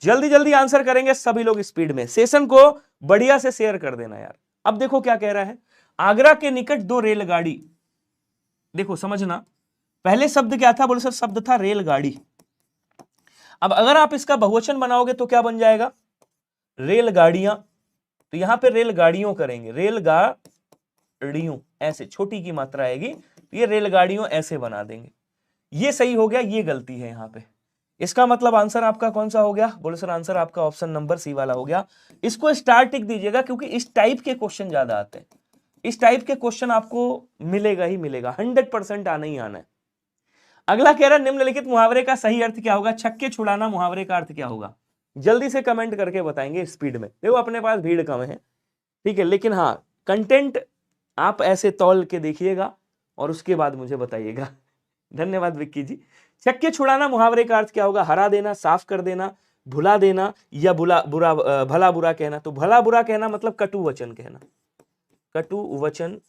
जल्दी जल्दी आंसर करेंगे सभी लोग स्पीड में, सेशन को बढ़िया से शेयर कर देना यार। अब देखो क्या कह रहा है, आगरा के निकट 2 रेलगाड़ी, देखो समझना, पहले शब्द क्या था, बोले सर शब्द था रेलगाड़ी। अब अगर आप इसका बहुवचन बनाओगे तो क्या बन जाएगा, रेलगाड़ियां, तो यहां पे रेलगाड़ियों करेंगे, रेलगाड़ियों ऐसे छोटी की मात्रा आएगी, तो ये रेलगाड़ियों ऐसे बना देंगे, ये सही हो गया, ये गलती है यहां पे। इसका मतलब आंसर आपका कौन सा हो गया, बोले सर आंसर आपका ऑप्शन नंबर सी वाला हो गया। इसको स्टार टिक दीजिएगा, क्योंकि इस टाइप के क्वेश्चन ज्यादा आते हैं, इस टाइप के क्वेश्चन आपको मिलेगा ही मिलेगा, 100% आना ही आना है। अगला कह रहा है निम्नलिखित मुहावरे का सही अर्थ क्या होगा, छक्के छुड़ाना मुहावरे का अर्थ क्या होगा, जल्दी से कमेंट करके बताएंगे स्पीड में। देखो अपने पास भीड़ कम है, ठीक है, लेकिन हाँ कंटेंट आप ऐसे तौल के देखिएगा और उसके बाद मुझे बताइएगा। धन्यवाद विक्की जी। छक्के छुड़ाना मुहावरे का अर्थ क्या होगा, हरा देना, साफ कर देना, भुला देना, या भला बुरा कहना। तो भला बुरा कहना मतलब कटु वचन कहना, कटु वचन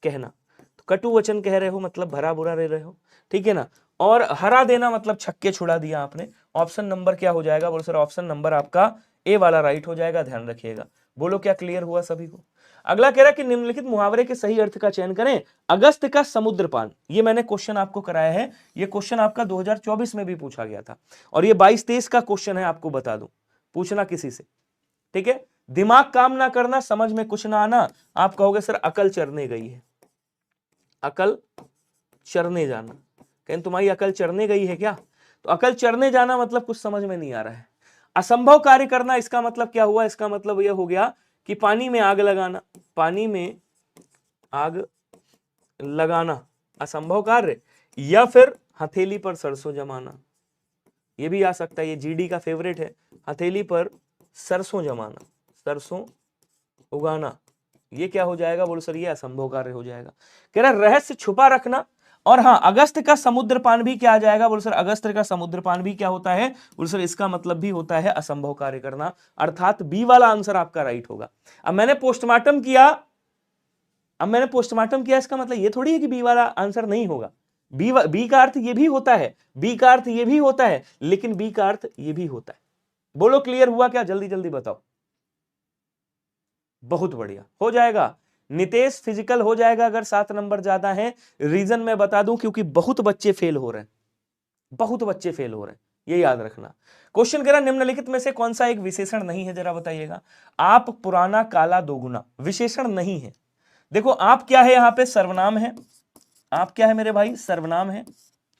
कहना, तो कटु वचन कह रहे हो मतलब भरा बुरा रह रहे हो, ठीक है ना। और हरा देना मतलब छक्के छुड़ा दिया आपने। ऑप्शन नंबर क्या हो जाएगा, बोलो सर ऑप्शन नंबर आपका ए वाला राइट हो जाएगा, ध्यान रखिएगा। बोलो क्या क्लियर हुआ सभी को। अगला कह रहा है कि निम्नलिखित मुहावरे के सही अर्थ का चयन करें। अगस्त का समुद्रपान, ये मैंने क्वेश्चन आपको कराया है, ये क्वेश्चन आपका 2024 में भी पूछा गया था, और ये 22-23 का क्वेश्चन है, आपको बता दूं, पूछना किसी से, ठीक है। दिमाग काम ना करना, समझ में कुछ ना आना, आप कहोगे सर अकल चरने गई है, अकल चरने जाना। कहीं तुम्हारी अकल चरने गई है क्या? तो अकल चरने जाना मतलब कुछ समझ में नहीं आ रहा है। असंभव कार्य करना, इसका मतलब क्या हुआ? इसका मतलब यह हो गया कि पानी में आग लगाना, पानी में आग लगाना असंभव कार्य, या फिर हथेली पर सरसों जमाना, ये भी आ सकता है, ये जीडी का फेवरेट है, हथेली पर सरसों जमाना, सरसों उगाना, ये क्या हो जाएगा? बोलो सर ये असंभव कार्य हो जाएगा। कह रहा रहस्य छुपा रखना, और हाँ अगस्त का समुद्रपान भी क्या आ जाएगा? बोलो सर अगस्त का समुद्रपान भी क्या होता है? बोलो सर इसका मतलब भी होता है असंभव कार्य करना, अर्थात बी वाला आंसर आपका राइट होगा। अब मैंने पोस्टमार्टम किया, इसका मतलब ये थोड़ी है कि बी वाला आंसर नहीं होगा। बी का अर्थ ये भी होता है, बी का अर्थ ये भी होता है, लेकिन बी का अर्थ ये भी होता है। बोलो क्लियर हुआ क्या? जल्दी जल्दी बताओ। बहुत बढ़िया, हो जाएगा। नितेश फिजिकल हो जाएगा अगर 7 नंबर ज्यादा है। रीजन मैं बता दूं, क्योंकि बहुत बच्चे फेल हो रहे हैं, बहुत बच्चे फेल हो रहे हैं, ये याद रखना। क्वेश्चन कह रहा निम्नलिखित में से कौन सा एक विशेषण नहीं है, जरा बताइएगा। आप पुराना काला दोगुना विशेषण नहीं है। देखो आप क्या है, यहां पे सर्वनाम है, आप क्या है मेरे भाई? सर्वनाम है,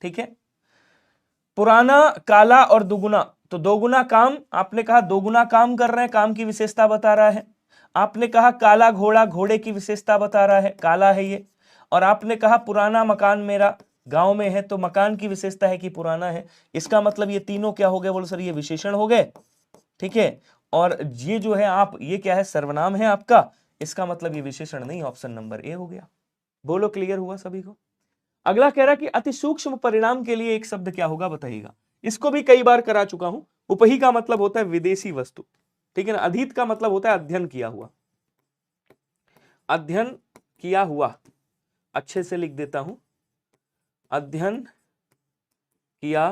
ठीक है। पुराना, काला और दुगुना, तो दोगुना काम, आपने कहा दोगुना काम कर रहे हैं, काम की विशेषता बता रहा है। आपने कहा काला घोड़ा, घोड़े की विशेषता बता रहा है, काला है ये। और आपने कहा पुराना मकान मेरा गांव में है, तो मकान की विशेषता है कि पुराना है। इसका मतलब ये तीनों क्या हो गए? बोलो सर ये विशेषण हो गए, ठीक है। और ये जो है आप, ये क्या है? सर्वनाम है आपका, इसका मतलब ये विशेषण नहीं, ऑप्शन नंबर ए हो गया। बोलो क्लियर हुआ सभी को? अगला कह रहा कि अति सूक्ष्म परिणाम के लिए एक शब्द क्या होगा, बताइएगा। इसको भी कई बार करा चुका हूं। उपही का मतलब होता है विदेशी वस्तु, ठीक है ना। अधीत का मतलब होता है अध्ययन किया हुआ, अध्ययन किया हुआ, अच्छे से लिख देता हूं, अध्ययन किया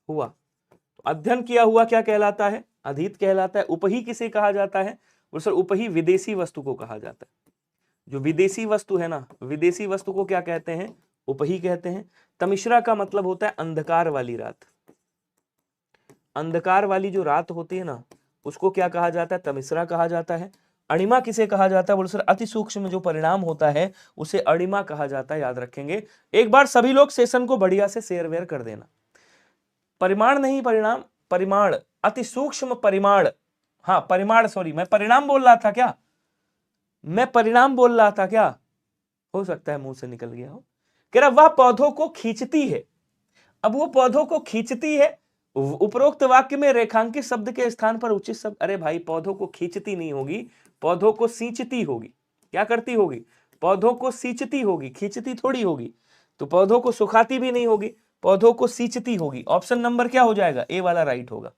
हुआ। तो अध्ययन किया हुआ क्या कहलाता है? अधीत कहलाता है। उपही किसे कहा जाता है? और सर उपही विदेशी वस्तु को कहा जाता है। जो विदेशी वस्तु है ना, विदेशी वस्तु को क्या कहते हैं? उपही कहते हैं। तमिश्रा का मतलब होता है अंधकार वाली रात, अंधकार वाली जो रात होती है ना, उसको क्या कहा जाता है? तमिश्रा कहा जाता है। अणिमा किसे कहा जाता है? बोलो सर अति सूक्ष्म जो परिणाम होता है उसे अणिमा कहा जाता है, याद रखेंगे। एक बार सभी लोग सेशन को बढ़िया से शेयर वेयर कर देना। परिमाण नहीं परिणाम, परिमाण, अति सूक्ष्म परिमाण, हाँ परिमाण, सॉरी मैं परिणाम बोल रहा था क्या? मैं परिणाम बोल रहा था क्या? हो सकता है मुंह से निकल गया हो। कह रहा वह पौधों को खींचती है। अब वो पौधों को खींचती है, उपरोक्त वाक्य में रेखांकित शब्द के स्थान पर उचित शब्द। अरे भाई पौधों को खींचती नहीं होगी, पौधों को सींचती होगी। क्या करती होगी? पौधों को सींचती होगी, खींचती थोड़ी होगी। तो पौधों को सुखाती भी नहीं होगी, पौधों को सींचती होगी। ऑप्शन नंबर क्या हो जाएगा? ए वाला राइट होगा।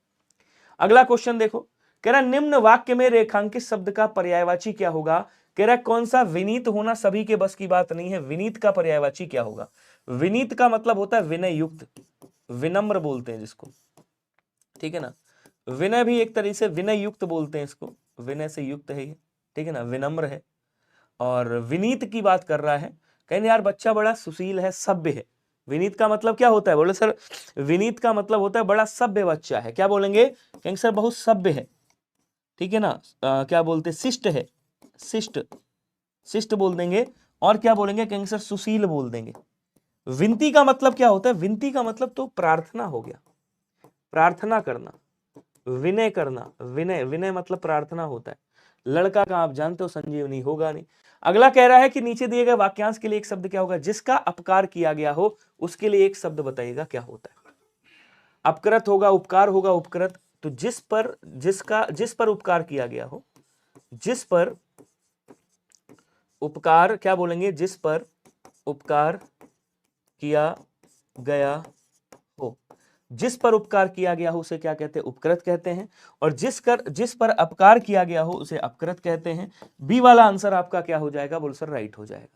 अगला क्वेश्चन देखो, कह रहा निम्न वाक्य में रेखांकित शब्द का पर्यायवाची क्या होगा? कह रहा कौन सा? विनीत होना सभी के बस की बात नहीं है। विनीत का पर्यायवाची क्या होगा? विनीत का मतलब होता है विनय युक्त, विनम्र बोलते हैं जिसको, ठीक है ना। विनय भी एक तरीके से विनय युक्त बोलते हैं इसको, विनय से युक्त है ये, ठीक है ना, विनम्र है। और विनीत की बात कर रहा है, कहें यार बच्चा बड़ा सुशील है, सभ्य है। विनीत का मतलब क्या होता है? बोले सर विनीत का मतलब होता है बड़ा सभ्य बच्चा है। क्या बोलेंगे? कहेंगे सर बहुत सभ्य है, ठीक है ना। क्या बोलते? शिष्ट है, शिष्ट, शिष्ट बोल देंगे। और क्या बोलेंगे? कहेंगे सर सुशील बोल देंगे। विनती का मतलब क्या होता है? विनती का मतलब तो प्रार्थना हो गया, प्रार्थना करना, विनय करना। विनय, विनय मतलब प्रार्थना होता है। लड़का का आप जानते हो संजीवनी होगा नहीं। अगला कह रहा है कि नीचे दिए गए वाक्यांश के लिए एक शब्द क्या होगा? जिसका अपकार किया गया हो उसके लिए एक शब्द बताइएगा क्या होता है। अपकृत होगा, उपकार होगा, उपकृत। तो जिस पर, जिस पर उपकार किया गया हो, जिस पर उपकार, क्या बोलेंगे? जिस पर उपकार किया गया हो, जिस पर उपकार किया गया हो उसे क्या कहते हैं? उपकृत कहते हैं। और जिस पर अपकार किया गया हो उसे अपकृत कहते हैं। बी वाला आंसर आपका क्या हो जाएगा? बोल सर राइट हो जाएगा।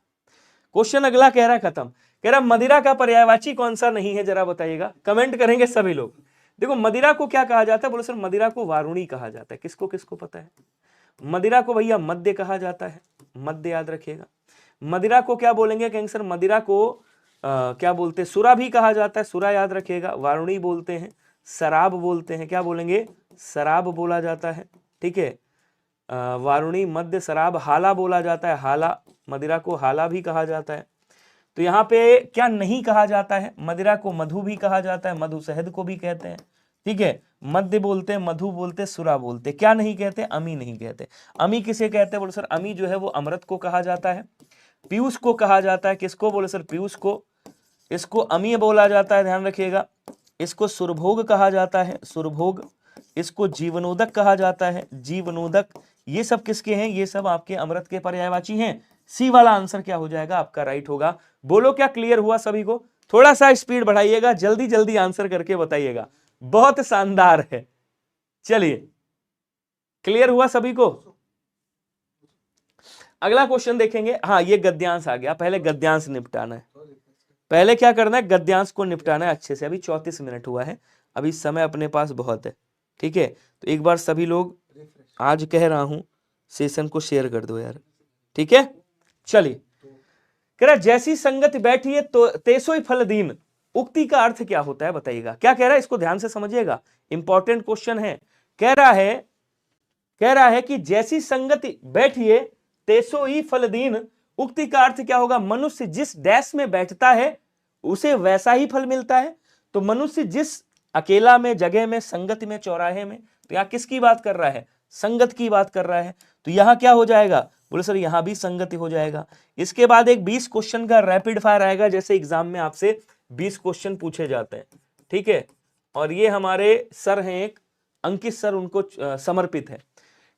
क्वेश्चन अगला कह रहा है खत्म। कह रहा मदिरा का पर्यायवाची कौन सा नहीं है, जरा बताइएगा। कमेंट करेंगे सभी लोग। देखो मदिरा को क्या कहा जाता है? बोलो सर मदिरा को वारुणी कहा जाता है। किसको किसको पता है? मदिरा को भैया मद्य कहा जाता है, मद्य याद रखिएगा। मदिरा को क्या बोलेंगे? कहेंगे सर मदिरा को क्या बोलते हैं? सुरा भी कहा जाता है, सुरा याद रखिएगा। वारुणी बोलते हैं, शराब बोलते हैं। क्या बोलेंगे? शराब बोला जाता है, ठीक है। वारुणी, मद्य, शराब। हाला बोला जाता है, हाला, मदिरा को हाला भी कहा जाता है। तो यहाँ पे क्या नहीं कहा जाता है? मदिरा को मधु भी कहा जाता है, मधु शहद को भी कहते हैं, ठीक है। मद्य बोलते हैं, मधु बोलते हैं, सुरा बोलते हैं, क्या नहीं कहते? अमी नहीं कहते। अमी किसे कहते हैं? बोले सर अमी जो है वो अमृत को कहा जाता है। पीयूष को कहा जाता है, किसको? बोले सर पीयूष को। इसको अमीय बोला जाता है, ध्यान रखिएगा। इसको सुरभोग कहा जाता है, सुरभोग। इसको जीवनोदक कहा जाता है, जीवनोदक। ये सब किसके हैं? ये सब आपके अमृत के पर्यायवाची हैं। सी वाला आंसर क्या हो जाएगा आपका? राइट होगा। बोलो क्या क्लियर हुआ सभी को? थोड़ा सा स्पीड बढ़ाइएगा, जल्दी जल्दी आंसर करके बताइएगा। बहुत शानदार है। चलिए, क्लियर हुआ सभी को? अगला क्वेश्चन देखेंगे। हाँ, ये गद्यांश आ गया, पहले गद्यांश निपटाना है। पहले क्या करना है? गद्यांश को निपटाना है अच्छे से। अभी 34 मिनट हुआ है, अभी समय अपने पास बहुत है, ठीक है। तो एक बार सभी लोग, आज कह रहा हूं सेशन को शेयर कर दो यार, ठीक है। चलिए, कह रहा जैसी संगत बैठी है तो तेसोई फल दीन, उक्ति का अर्थ क्या होता है बताइएगा। क्या कह रहा है? इसको ध्यान से समझिएगा, इंपॉर्टेंट क्वेश्चन है। कह रहा है कि जैसी संगति बैठिए तेसोई फल दीन, उक्ति का अर्थ क्या होगा? मनुष्य जिस डैश में बैठता है उसे वैसा ही फल मिलता है। तो मनुष्य जिस अकेला में, जगह में, संगति में, चौराहे में, तो यहां किसकी बात कर रहा है? संगत की बात कर रहा है। तो यहां क्या हो जाएगा? बोले सर यहां भी संगति हो जाएगा। इसके बाद एक 20 क्वेश्चन का रैपिड फायर आएगा, जैसे एग्जाम में आपसे 20 क्वेश्चन पूछे जाते हैं, ठीक है। और ये हमारे सर हैं एक, अंकित सर, उनको समर्पित है।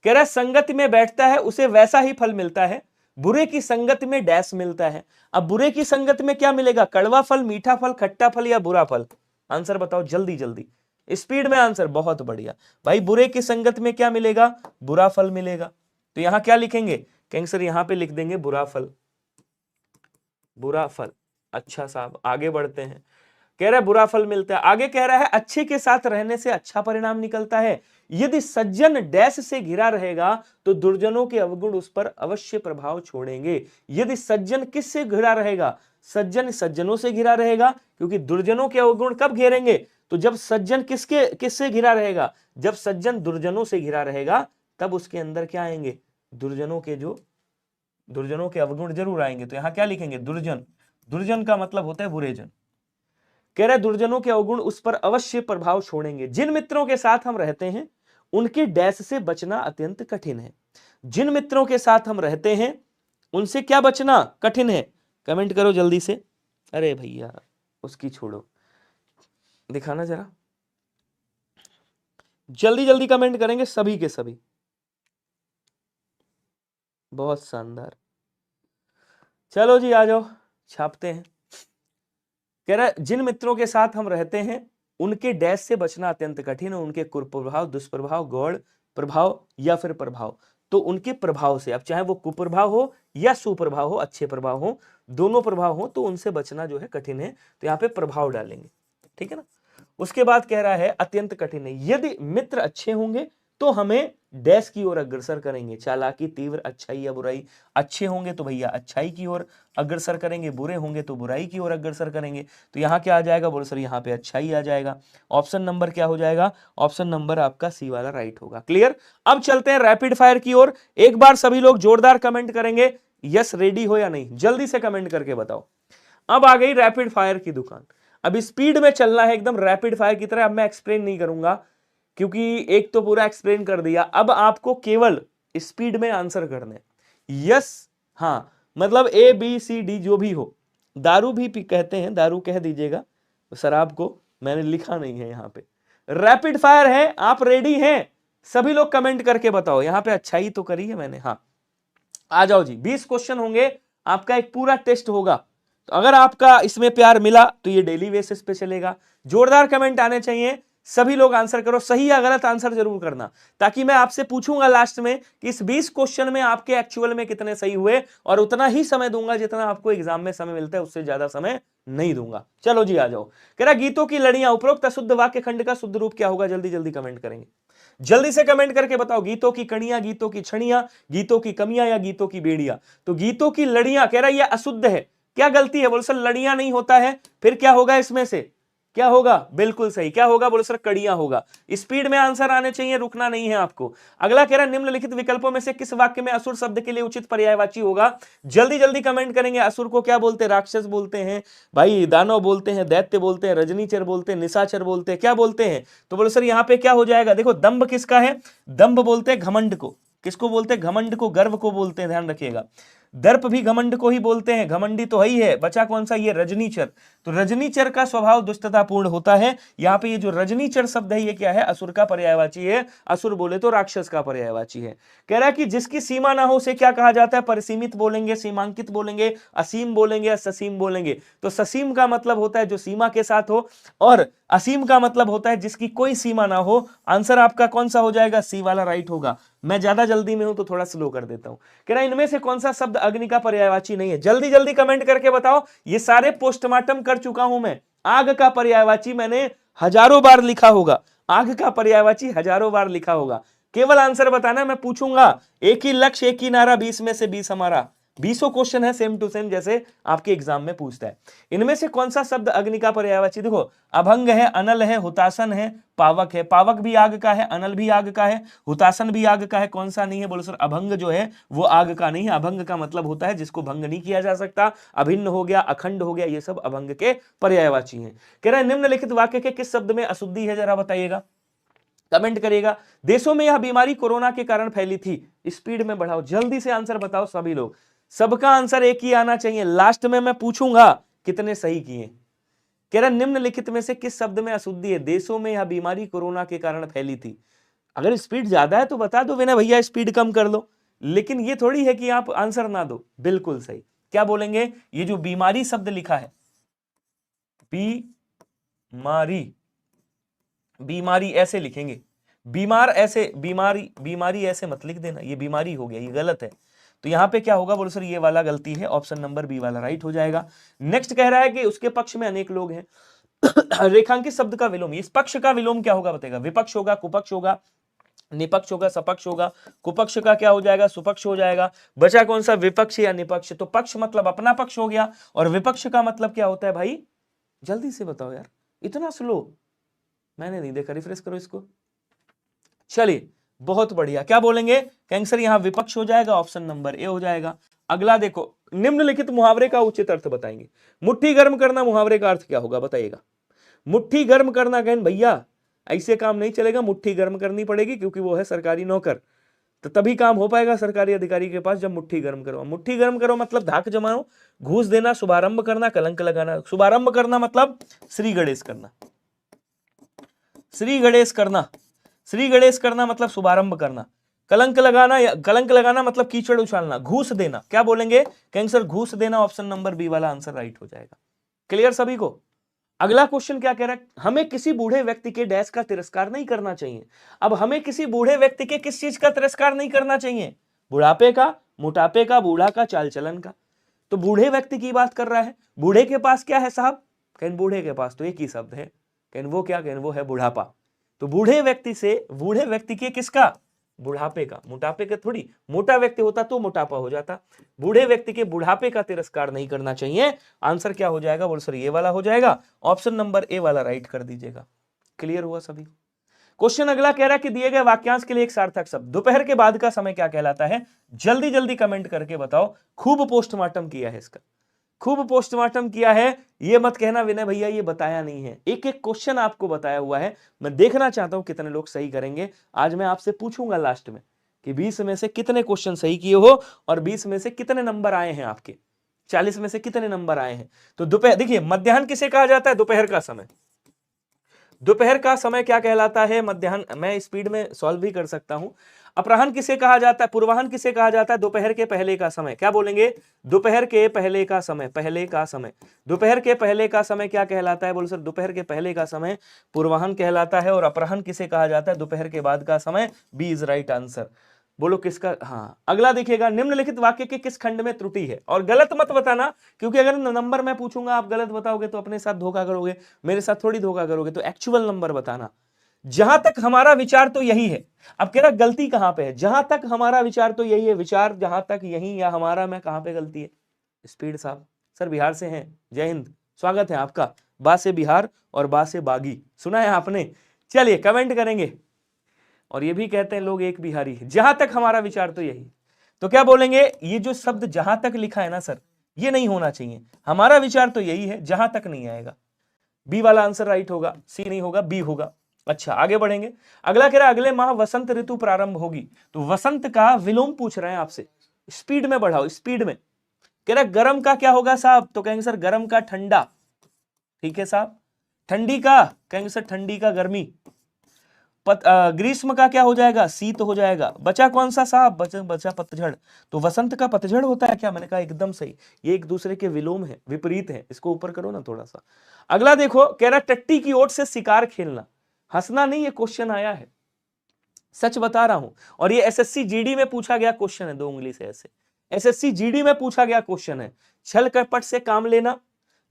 कह रहा है संगति में बैठता है उसे वैसा ही फल मिलता है, बुरे की संगत में डैश मिलता है। अब बुरे की संगत में क्या मिलेगा? कड़वा फल, मीठा फल, खट्टा फल या बुरा फल? आंसर बताओ जल्दी जल्दी, स्पीड में आंसर। बहुत बढ़िया भाई, बुरे की संगत में क्या मिलेगा? बुरा फल मिलेगा। तो यहां क्या लिखेंगे? कहेंगे सर यहां पे लिख देंगे बुरा फल, बुरा फल। अच्छा साहब, आगे बढ़ते हैं। कह रहा है बुरा फल मिलता है। आगे कह रहा है अच्छे के साथ रहने से अच्छा परिणाम निकलता है। यदि सज्जन डैश से घिरा रहेगा तो दुर्जनों के अवगुण उस पर अवश्य प्रभाव छोड़ेंगे। यदि सज्जन किससे घिरा रहेगा? सज्जन सज्जनों से घिरा रहेगा, क्योंकि दुर्जनों के अवगुण कब घेरेंगे? तो जब सज्जन किससे घिरा रहेगा? जब सज्जन दुर्जनों से घिरा रहेगा, तब उसके अंदर क्या आएंगे? दुर्जनों के अवगुण जरूर आएंगे। तो यहां क्या लिखेंगे? दुर्जन। दुर्जन का मतलब होता है बुरे जन। कह रहे दुर्जनों के अवगुण उस पर अवश्य प्रभाव छोड़ेंगे। जिन मित्रों के साथ हम रहते हैं उनके डैश से बचना अत्यंत कठिन है। जिन मित्रों के साथ हम रहते हैं उनसे क्या बचना कठिन है? कमेंट करो जल्दी से। अरे भैया उसकी छोड़ो, दिखाना जरा, जल्दी जल्दी कमेंट करेंगे सभी के सभी। बहुत शानदार, चलो जी आ जाओ, छापते हैं। कह रहा है जिन मित्रों के साथ हम रहते हैं उनके डैश से बचना अत्यंत कठिन है। उनके कुप्रभाव, दुष्प्रभाव, गौड़ प्रभाव या फिर प्रभाव। तो उनके प्रभाव से, अब चाहे वो कुप्रभाव हो या सुप्रभाव हो, अच्छे प्रभाव हो, दोनों प्रभाव हो, तो उनसे बचना जो है कठिन है। तो यहाँ पे प्रभाव डालेंगे, ठीक है ना। उसके बाद कह रहा है अत्यंत कठिन है। यदि मित्र अच्छे होंगे तो हमें डैश की ओर अग्रसर करेंगे, चालाकी, तीव्र, अच्छाई या बुराई। अच्छे होंगे तो भैया अच्छाई की ओर अग्रसर करेंगे, बुरे होंगे तो बुराई की ओर अग्रसर करेंगे। तो यहाँ क्या आ जाएगा? बोलो सर यहाँ पे अच्छाई आ जाएगा। ऑप्शन नंबर क्या हो जाएगा? ऑप्शन नंबर आपका सी वाला राइट होगा। क्लियर? अब चलते हैं रैपिड फायर की ओर। एक बार सभी लोग जोरदार कमेंट करेंगे, यस रेडी हो या नहीं, जल्दी से कमेंट करके बताओ। अब आ गई रैपिड फायर की दुकान। अब स्पीड में चलना है एकदम रैपिड फायर की तरह। अब मैं एक्सप्लेन नहीं करूंगा क्योंकि एक तो पूरा एक्सप्लेन कर दिया। अब आपको केवल स्पीड में आंसर करने, यस हाँ, मतलब ए बी सी डी जो भी हो। दारू भी कहते हैं, दारू कह दीजिएगा शराब को, मैंने लिखा नहीं है यहाँ पे। रैपिड फायर है, आप रेडी हैं? सभी लोग कमेंट करके बताओ। यहाँ पे अच्छाई तो करी है मैंने, हाँ आ जाओ जी। 20 क्वेश्चन होंगे, आपका एक पूरा टेस्ट होगा। तो अगर आपका इसमें प्यार मिला तो ये डेली बेसिस पे चलेगा। जोरदार कमेंट आने चाहिए, सभी लोग आंसर करो। सही या गलत आंसर जरूर करना, ताकि मैं आपसे पूछूंगा लास्ट में कि इस 20 क्वेश्चन में आपके एक्चुअल में कितने सही हुए, और उतना ही समय दूंगा जितना आपको एग्जाम में समय मिलता है, उससे ज्यादा समय नहीं दूंगा। चलो जी आ जाओ। कह रहा गीतों की लड़ियां, उपरोक्त अशुद्ध वाक्य खंड का शुद्ध रूप क्या होगा? जल्दी जल्दी कमेंट करेंगे, जल्दी से कमेंट करके बताओ। गीतों की कड़ियां, गीतों की छड़ियां, गीतों की कमियां या गीतों की बेड़ियां? तो गीतों की लड़ियां, कह रहा है यह अशुद्ध है। क्या गलती है? बोल सर लड़ियां नहीं होता है, फिर क्या होगा इसमें से? क्या होगा? बिल्कुल सही। क्या होगा? बोलो सर कड़ियां होगा। स्पीड में आंसर आने चाहिए, रुकना नहीं है आपको। अगला कह रहा है निम्नलिखित विकल्पों में से किस वाक्य में असुर शब्द के लिए उचित पर्यायवाची होगा? जल्दी जल्दी कमेंट करेंगे। असुर को क्या बोलते हैं? राक्षस बोलते हैं भाई, दानव बोलते हैं, दैत्य बोलते हैं, रजनीचर बोलते हैं, निशाचर बोलते हैं, क्या बोलते हैं? तो बोलो सर यहाँ पे क्या हो जाएगा? देखो दंभ किसका है? दंभ बोलते हैं घमंड को। किसको बोलते हैं? घमंड को। गर्व को बोलते हैं, ध्यान रखिएगा। दर्प भी घमंड को ही बोलते हैं, घमंडी तो ही है। बचा कौन सा? ये रजनीचर। तो रजनीचर का स्वभाव दुष्टतापूर्ण होता है। यहाँ पे ये जो रजनीचर शब्द है ये क्या है? असुर का पर्यायवाची है। असुर बोले तो राक्षस का पर्यायवाची है। कह रहा है कि जिसकी सीमा ना हो उसे क्या कहा जाता है? परिसीमित बोलेंगे, सीमांकित बोलेंगे, असीम बोलेंगे या ससीम बोलेंगे। तो ससीम का मतलब होता है जो सीमा के साथ हो, और असीम का मतलब होता है जिसकी कोई सीमा ना हो। आंसर आपका कौन सा हो जाएगा? सी वाला राइट होगा। मैं ज्यादा जल्दी में हूं तो थोड़ा स्लो कर देता हूं। कह रहा इनमें से कौन सा शब्द अग्नि का पर्यायवाची नहीं है? जल्दी जल्दी कमेंट करके बताओ। ये सारे पोस्टमार्टम कर चुका हूं मैं। आग का पर्यायवाची मैंने हजारों बार लिखा होगा। आग का पर्यायवाची हजारों बार लिखा होगा। केवल आंसर बताना, मैं पूछूंगा। एक ही लक्ष्य, एक ही नारा, 20 में से 20 हमारा। 20 क्वेश्चन है सेम टू सेम जैसे आपके एग्जाम में पूछता है। इनमें से कौन सा शब्द अग्नि का पर्यायवाची? देखो अभंग है, अनल है, हुतासन है, पावक है। पावक भी आग का है, अनल भी आग का है, हुतासन भी आग का है। कौन सा नहीं है? बोलो सर अभंग जो है वो आग का नहीं है। अभंग का मतलब होता है जिसको भंग नहीं किया जा सकता। अभिन्न हो गया, अखंड हो गया, ये सब अभंग के पर्यायवाची हैं। कह रहा है निम्नलिखित वाक्य के किस शब्द में अशुद्धि है? जरा बताइएगा, कमेंट करिएगा। देशों में यह बीमारी कोरोना के कारण फैली थी। स्पीड में बढ़ाओ, जल्दी से आंसर बताओ सभी लोग। सबका आंसर एक ही आना चाहिए। लास्ट में मैं पूछूंगा कितने सही किए। कह रहा निम्नलिखित में से किस शब्द में अशुद्धि है? देशों में यह बीमारी कोरोना के कारण फैली थी। अगर स्पीड ज्यादा है तो बता दो विनय भैया स्पीड कम कर लो, लेकिन ये थोड़ी है कि आप आंसर ना दो। बिल्कुल सही। क्या बोलेंगे? ये जो बीमारी शब्द लिखा है, बीमारी, बीमारी ऐसे लिखेंगे। बीमार ऐसे, बीमारी, बीमारी ऐसे मत लिख देना, ये बीमारी हो गया, ये गलत है। तो यहां पे क्या होगा? बोलो सर ये वाला गलती है, ऑप्शन नंबर बी वाला राइट हो जाएगा। नेक्स्ट कह रहा है कि उसके पक्ष में अनेक लोग हैं। रेखांकित शब्द का विलोम, इस पक्ष का विलोम क्या होगा बताएगा? विपक्ष होगा, कुपक्ष होगा, निपक्ष होगा, सपक्ष होगा। कुपक्ष का क्या हो जाएगा? सुपक्ष हो जाएगा। बचा कौन सा? विपक्ष या निपक्ष। तो पक्ष मतलब अपना पक्ष हो गया, और विपक्ष का मतलब क्या होता है भाई? जल्दी से बताओ यार, इतना स्लो मैंने नहीं देखा। रिफ्रेश करो इसको। चलिए बहुत बढ़िया। क्या बोलेंगे? कैंसर यहां विपक्ष हो जाएगा, ऑप्शन नंबर ए हो जाएगा। अगला देखो, निम्नलिखित मुहावरे का उचित अर्थ बताएंगे। मुट्ठी गर्म करना मुहावरे का अर्थ क्या होगा बताइएगा? मुट्ठी गर्म करना, कहन भैया ऐसे काम नहीं चलेगा, मुट्ठी गर्म करनी पड़ेगी क्योंकि वो है सरकारी नौकर। तो तभी काम हो पाएगा सरकारी अधिकारी के पास जब मुट्ठी गर्म करो। मुट्ठी गर्म करो मतलब धाक जमाओ, घूस देना, शुभारंभ करना, कलंक लगाना। शुभारंभ करना मतलब श्री गणेश करना, श्री गणेश करना, श्री गणेश करना मतलब शुभारंभ करना। कलंक लगाना, कलंक लगाना मतलब कीचड़ उछालना। घूस देना, क्या बोलेंगे? कैंसर घूस देना, ऑप्शन नंबर बी वाला आंसर राइट हो जाएगा। क्लियर सभी को? अगला क्वेश्चन क्या कह रहा है? हमें किसी बूढ़े व्यक्ति के डैश का तिरस्कार नहीं करना चाहिए। अब हमें किसी बूढ़े व्यक्ति के किस चीज का तिरस्कार नहीं करना चाहिए? बुढ़ापे का, मोटापे का, बूढ़ा का, चाल चलन का। तो बूढ़े व्यक्ति की बात कर रहा है। बूढ़े के पास क्या है साहब? कहन बूढ़े के पास तो एक ही शब्द है। कहन वो क्या? कहन वो है बुढ़ापा। तो बूढ़े व्यक्ति से, बूढ़े व्यक्ति के किसका? बुढ़ापे का। मोटापे का थोड़ी, मोटा व्यक्ति होता तो मोटापा हो जाता। बूढ़े व्यक्ति के बुढ़ापे का तिरस्कार नहीं करना चाहिए। आंसर क्या हो जाएगा? बोल सर ये वाला हो जाएगा, ऑप्शन नंबर ए वाला राइट कर दीजिएगा। क्लियर हुआ सभी? क्वेश्चन अगला कह रहा है कि दिए गए वाक्यांश के लिए एक सार्थक शब्द। दोपहर के बाद का समय क्या कहलाता है? जल्दी जल्दी कमेंट करके बताओ। खूब पोस्टमार्टम किया है इसका, खूब पोस्टमार्टम किया है। ये मत कहना विनय भैया ये बताया नहीं है। एक एक क्वेश्चन आपको बताया हुआ है। मैं देखना चाहता हूं कितने लोग सही करेंगे। आज मैं आपसे पूछूंगा लास्ट में कि 20 में से कितने क्वेश्चन सही किए हो और 20 में से कितने नंबर आए हैं आपके, 40 में से कितने नंबर आए हैं। तो दोपहर, देखिए मध्याह्न किसे कहा जाता है? दोपहर का समय। दोपहर का समय क्या कहलाता है? मध्याह्न। मैं स्पीड में सॉल्व भी कर सकता हूं। अपराह्न किसे कहा जाता है? पूर्वाह्न किसे कहा जाता है? दोपहर के पहले का समय। क्या बोलेंगे? दोपहर के पहले का समय, पहले का समय। दोपहर के पहले का समय क्या कहलाता है? बोलो सर दोपहर के पहले का समय पूर्वाह्न कहलाता है। और अपराह्न किसे कहा जाता है? दोपहर के बाद का समय। B is right answer. बोलो किसका? हाँ अगला देखिएगा, निम्नलिखित वाक्य के किस खंड में त्रुटि है? और गलत मत बताना, क्योंकि अगर नंबर मैं पूछूंगा आप गलत बताओगे तो अपने साथ धोखा करोगे, मेरे साथ थोड़ी धोखा करोगे। तो एक्चुअल नंबर बताना। जहां तक हमारा विचार तो यही है। अब कह रहा गलती कहां पे है? जहां तक हमारा विचार तो यही है। विचार जहां तक यही या हमारा में कहां पे गलती है? स्पीड साहब, सर बिहार से हैं, जय हिंद, स्वागत है आपका। बा से बिहार और बा से बागी, सुना है आपने? चलिए कमेंट करेंगे। और ये भी कहते हैं लोग एक बिहारी है, जहां तक हमारा विचार तो यही। तो क्या बोलेंगे, ये जो शब्द जहां तक लिखा है ना सर, ये नहीं होना चाहिए। हमारा विचार तो यही है, जहां तक नहीं आएगा। बी वाला आंसर राइट होगा, सी नहीं होगा, बी होगा। अच्छा आगे बढ़ेंगे। अगला कह रहा है अगले माह वसंत ऋतु प्रारंभ होगी, तो वसंत का विलोम पूछ रहे हैं आपसे, स्पीड में बढ़ाओ, स्पीड में। कह रहा है गर्म का क्या होगा साहब, तो कहेंगे सर गर्म का ठंडा, ठीक है साहब। ठंडी का कहेंगे सर ठंडी का गर्मी। ग्रीष्म का क्या हो जाएगा, शीत हो जाएगा। बचा कौन सा साहब, बचा पतझड़, तो वसंत का पतझड़ होता है क्या? मैंने कहा एकदम सही, ये एक दूसरे के विलोम है, विपरीत है। इसको ऊपर करो ना थोड़ा सा। अगला देखो, कह रहा टट्टी की ओट से शिकार खेलना, हंसना नहीं, ये क्वेश्चन आया है, सच बता रहा हूं। और ये एसएससी जीडी में पूछा गया क्वेश्चन है, 2 उंगली से ऐसे, एसएससी जीडी में पूछा गया क्वेश्चन है। छल कपट से काम लेना,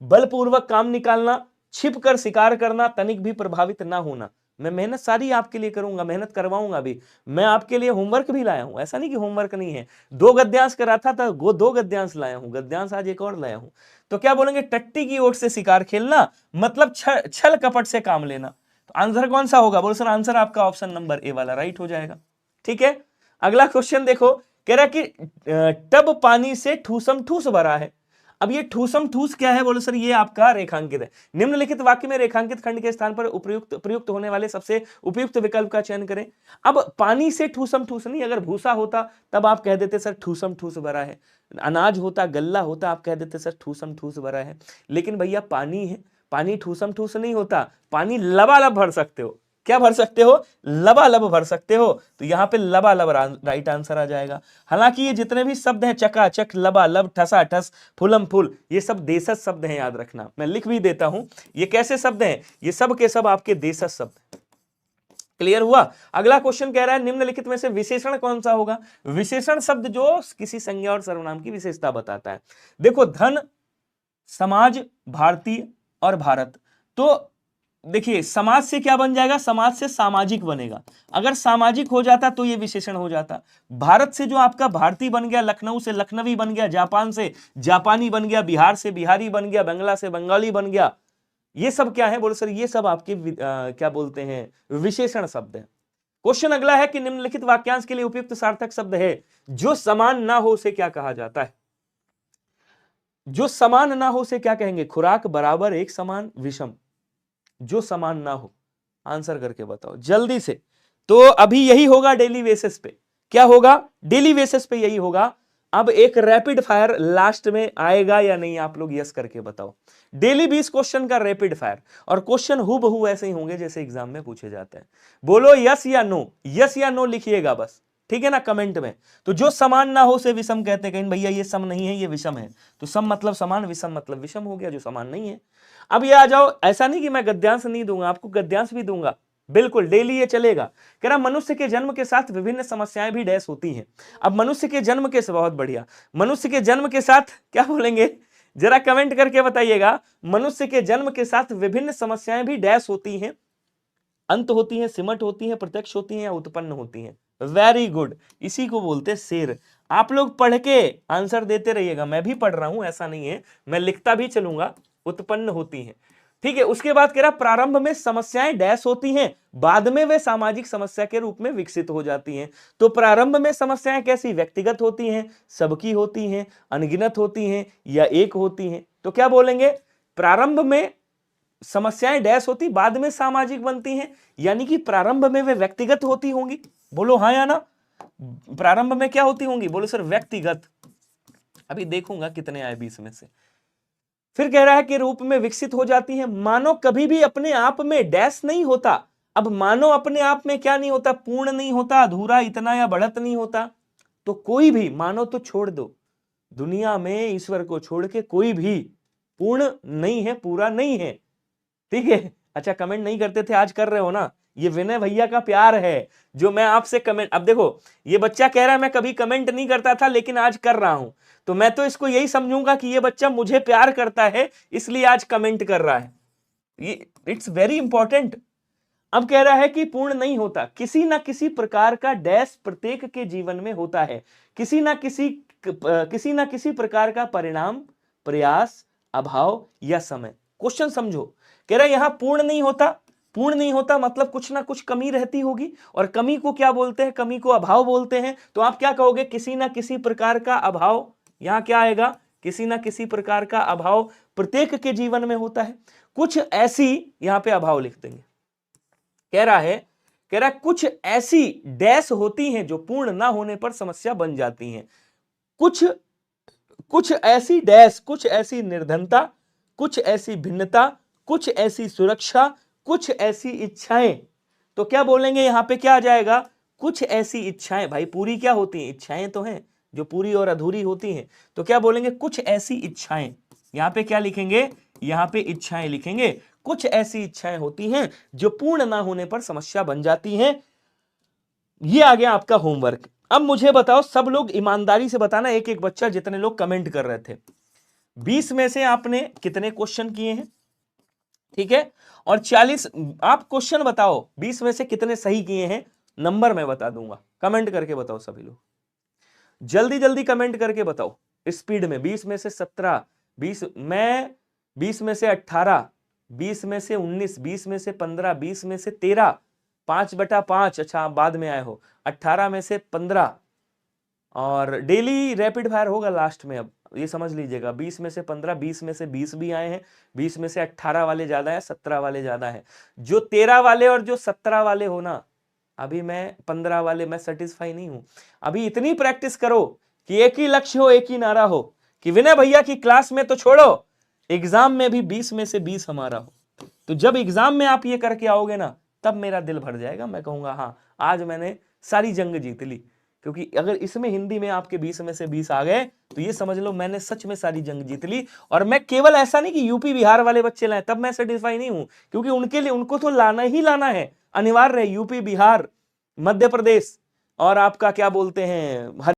बलपूर्वक काम निकालना, छिप कर शिकार करना, तनिक भी प्रभावित ना होना। मैं मेहनत सारी आपके लिए करूंगा, मेहनत करवाऊंगा भी। मैं आपके लिए होमवर्क भी लाया हूं, ऐसा नहीं कि होमवर्क नहीं है। 2 गद्यांश करा था तो 2 गद्यांश लाया हूं, गद्यांश आज एक और लाया हूं। तो क्या बोलेंगे, टट्टी की ओट से शिकार खेलना मतलब छल कपट से काम लेना। तो आंसर कौन सा होगा? बोलो सर आंसर आपका ऑप्शन नंबर ए वाला राइट हो जाएगा। ठीक है, अगला क्वेश्चन देखो, कह रहा कि टब पानी से ठूसम ठूस भरा है। अब ये ठूसम ठूस क्या है? बोलो सर ये आपका रेखांकित है। निम्नलिखित वाक्य में रेखांकित खंड के स्थान पर प्रयुक्त होने वाले सबसे उपयुक्त विकल्प का चयन करें। अब पानी से ठूसम ठूस नहीं, अगर भूसा होता तब आप कह देते सर ठूसम ठूस भरा है। अनाज होता, गल्ला होता, आप कह देते सर ठूसम ठूस भरा है। लेकिन भैया पानी है, पानी ठूसम ठूस नहीं होता, पानी लबालब भर सकते हो। क्या भर सकते हो? लबालब भर सकते हो। तो यहां पे लबालब राइट आंसर आ जाएगा। हालांकि ये जितने भी शब्द हैं, चकाचक, लबालब, ठसा ठस, फुलम फुल, ये सब देशज शब्द हैं, याद रखना। मैं लिख भी देता हूं, ये कैसे शब्द हैं, ये सब के सब आपके देशज शब्द। क्लियर हुआ? अगला क्वेश्चन कह रहा है निम्नलिखित में से विशेषण कौन सा होगा? विशेषण शब्द जो किसी संज्ञा और सर्वनाम की विशेषता बताता है। देखो धन, समाज, भारतीय और भारत। तो देखिए समाज से क्या बन जाएगा, समाज से सामाजिक बनेगा। अगर सामाजिक हो जाता तो ये विशेषण हो जाता। भारत से जो आपका भारतीय बन गया, लखनऊ से लखनवी बन गया, जापान से जापानी बन गया, बिहार से बिहारी बन गया, बंगला से बंगाली बन गया। ये सब क्या है? बोलो सर ये सब आपके क्या बोलते हैं, विशेषण शब्द है। क्वेश्चन अगला है कि निम्नलिखित वाक्यांश के लिए उपयुक्त सार्थक शब्द है। जो समान ना हो उसे क्या कहा जाता है? जो समान ना हो उसे क्या कहेंगे? खुराक, बराबर, एक समान, विषम। जो समान ना हो, आंसर करके बताओ जल्दी से। तो अभी यही होगा डेली बेसिस पे। क्या होगा? डेली बेसिस पे यही होगा। अब एक रैपिड फायर लास्ट में आएगा या नहीं, आप लोग यस करके बताओ। डेली 20 क्वेश्चन का रैपिड फायर, और क्वेश्चन हूबहू ऐसे ही होंगे जैसे एग्जाम में पूछे जाते हैं। बोलो यस या नो, यस या नो लिखिएगा बस, ठीक है ना, कमेंट में। तो जो समान ना हो उसे विषम कहते हैं। कहीं भैया ये सम नहीं है, ये विषम है, तो सम मतलब समान, विषम मतलब विषम हो गया, जो समान नहीं है। अब ये आ जाओ, ऐसा नहीं कि मैं गद्यांश नहीं दूंगा, आपको गद्यांश भी दूंगा, बिल्कुल डेली ये चलेगा। कह रहा मनुष्य के जन्म के साथ विभिन्न समस्याएं भी डैश होती हैं। अब मनुष्य के जन्म के, बहुत बढ़िया, मनुष्य के जन्म के साथ क्या बोलेंगे, जरा कमेंट करके बताइएगा। मनुष्य के जन्म के साथ विभिन्न समस्याएं भी डैश होती हैं, अंत होती हैं, सिमट होती हैं, प्रत्यक्ष होती हैं या उत्पन्न होती हैं। वेरी गुड, इसी को बोलते शेर। आप लोग पढ़ के आंसर देते रहिएगा, मैं भी पढ़ रहा हूं, ऐसा नहीं है, मैं लिखता भी चलूंगा। उत्पन्न होती हैं, ठीक है। उसके बाद कह रहा प्रारंभ में समस्याएं डैश होती हैं, बाद में वे सामाजिक समस्या के रूप में विकसित हो जाती हैं। तो प्रारंभ में समस्याएं कैसी? व्यक्तिगत होती हैं, सबकी होती हैं, अनगिनत होती हैं या एक होती हैं। तो क्या बोलेंगे? प्रारंभ में समस्याएं डैश होती, बाद में सामाजिक बनती हैं, यानी कि प्रारंभ में वे व्यक्तिगत होती होंगी। बोलो हाँ या ना? प्रारंभ में क्या होती होंगी? बोलो सर व्यक्तिगत। अभी देखूंगा कितने आए 20 में से। फिर कह रहा है कि रूप में विकसित हो जाती है। मानव कभी भी अपने आप में डैश नहीं होता। अब मानव अपने आप में क्या नहीं होता? पूर्ण नहीं होता, अधूरा, इतना या बढ़त नहीं होता। तो कोई भी, मानव तो छोड़ दो, दुनिया में ईश्वर को छोड़ के कोई भी पूर्ण नहीं है, पूरा नहीं है, ठीक है। अच्छा कमेंट नहीं करते थे, आज कर रहे हो ना, ये विनय भैया का प्यार है जो मैं आपसे कमेंट। अब देखो ये बच्चा कह रहा है मैं कभी कमेंट नहीं करता था लेकिन आज कर रहा हूं, तो मैं तो इसको यही समझूंगा कि ये बच्चा मुझे प्यार करता है इसलिए आज कमेंट कर रहा है। ये इट्स वेरी इंपॉर्टेंट। अब कह रहा है कि पूर्ण नहीं होता, किसी ना किसी प्रकार का डैश प्रत्येक के जीवन में होता है। किसी ना किसी प्रकार का परिणाम, प्रयास, अभाव या समय, क्वेश्चन समझो, कह रहा है यहां पूर्ण नहीं होता, पूर्ण नहीं होता मतलब कुछ ना कुछ कमी रहती होगी, और कमी को क्या बोलते हैं, कमी को अभाव बोलते हैं। तो आप क्या कहोगे, किसी ना किसी प्रकार का अभाव, यहां क्या आएगा, किसी ना किसी प्रकार का अभाव प्रत्येक के जीवन में होता है। कुछ ऐसी, यहां पे अभाव लिख देंगे, कह रहा है कुछ ऐसी डैश होती हैं जो पूर्ण ना होने पर समस्या बन जाती हैं। कुछ ऐसी डैश, कुछ ऐसी निर्धनता, कुछ ऐसी भिन्नता, कुछ ऐसी सुरक्षा, कुछ ऐसी इच्छाएं। तो क्या बोलेंगे, यहां पे क्या आ जाएगा, कुछ ऐसी इच्छाएं। भाई पूरी क्या होती हैं, इच्छाएं तो हैं जो पूरी और अधूरी होती हैं। तो क्या बोलेंगे, कुछ ऐसी इच्छाएं। यहां पे क्या लिखेंगे, यहां पे इच्छाएं लिखेंगे। कुछ ऐसी इच्छाएं होती हैं जो पूर्ण ना होने पर समस्या बन जाती हैं। ये आ गया आपका होमवर्क। अब मुझे बताओ, सब लोग ईमानदारी से बताना, एक एक बच्चा, जितने लोग कमेंट कर रहे थे, 20 में से आपने कितने क्वेश्चन किए हैं, ठीक है, और 40 आप क्वेश्चन बताओ 20 में से कितने सही किए हैं, नंबर मैं बता दूंगा, कमेंट करके बताओ सभी लोग, जल्दी जल्दी कमेंट करके बताओ स्पीड में। 20 में से 17, 20 में 20 में से 18, 20 में से 19, 20 में से 15, 20 में से 13, 5/5, अच्छा आप बाद में आए हो, 18 में से 15, और डेली रैपिड फायर होगा लास्ट में। अब ये समझ लीजिएगा, 20 में से 15, 20 में से 20 भी आए हैं, 20 में से 18 वाले ज्यादा है, 17 वाले ज्यादा है। जो 13 वाले और जो 17 वाले हो ना, अभी मैं 15 वाले मैं सेटिस्फाई नहीं हूं। अभी इतनी प्रैक्टिस करो कि एक ही लक्ष्य हो, एक ही नारा हो, कि विनय भैया की क्लास में तो छोड़ो, एग्जाम में भी 20 में से 20 हमारा हो। तो जब एग्जाम में आप ये करके आओगे ना, तब मेरा दिल भर जाएगा, मैं कहूंगा हाँ आज मैंने सारी जंग जीत ली। क्योंकि अगर इसमें हिंदी में आपके 20 में से 20 आ गए, तो ये समझ लो मैंने सच में सारी जंग जीत ली। और मैं केवल ऐसा नहीं कि यूपी बिहार वाले बच्चे लाए तब मैं सेटिस्फाई नहीं हूं, क्योंकि उनके लिए, उनको तो लाना ही लाना है, अनिवार्य है। यूपी बिहार, मध्य प्रदेश, और आपका क्या बोलते हैं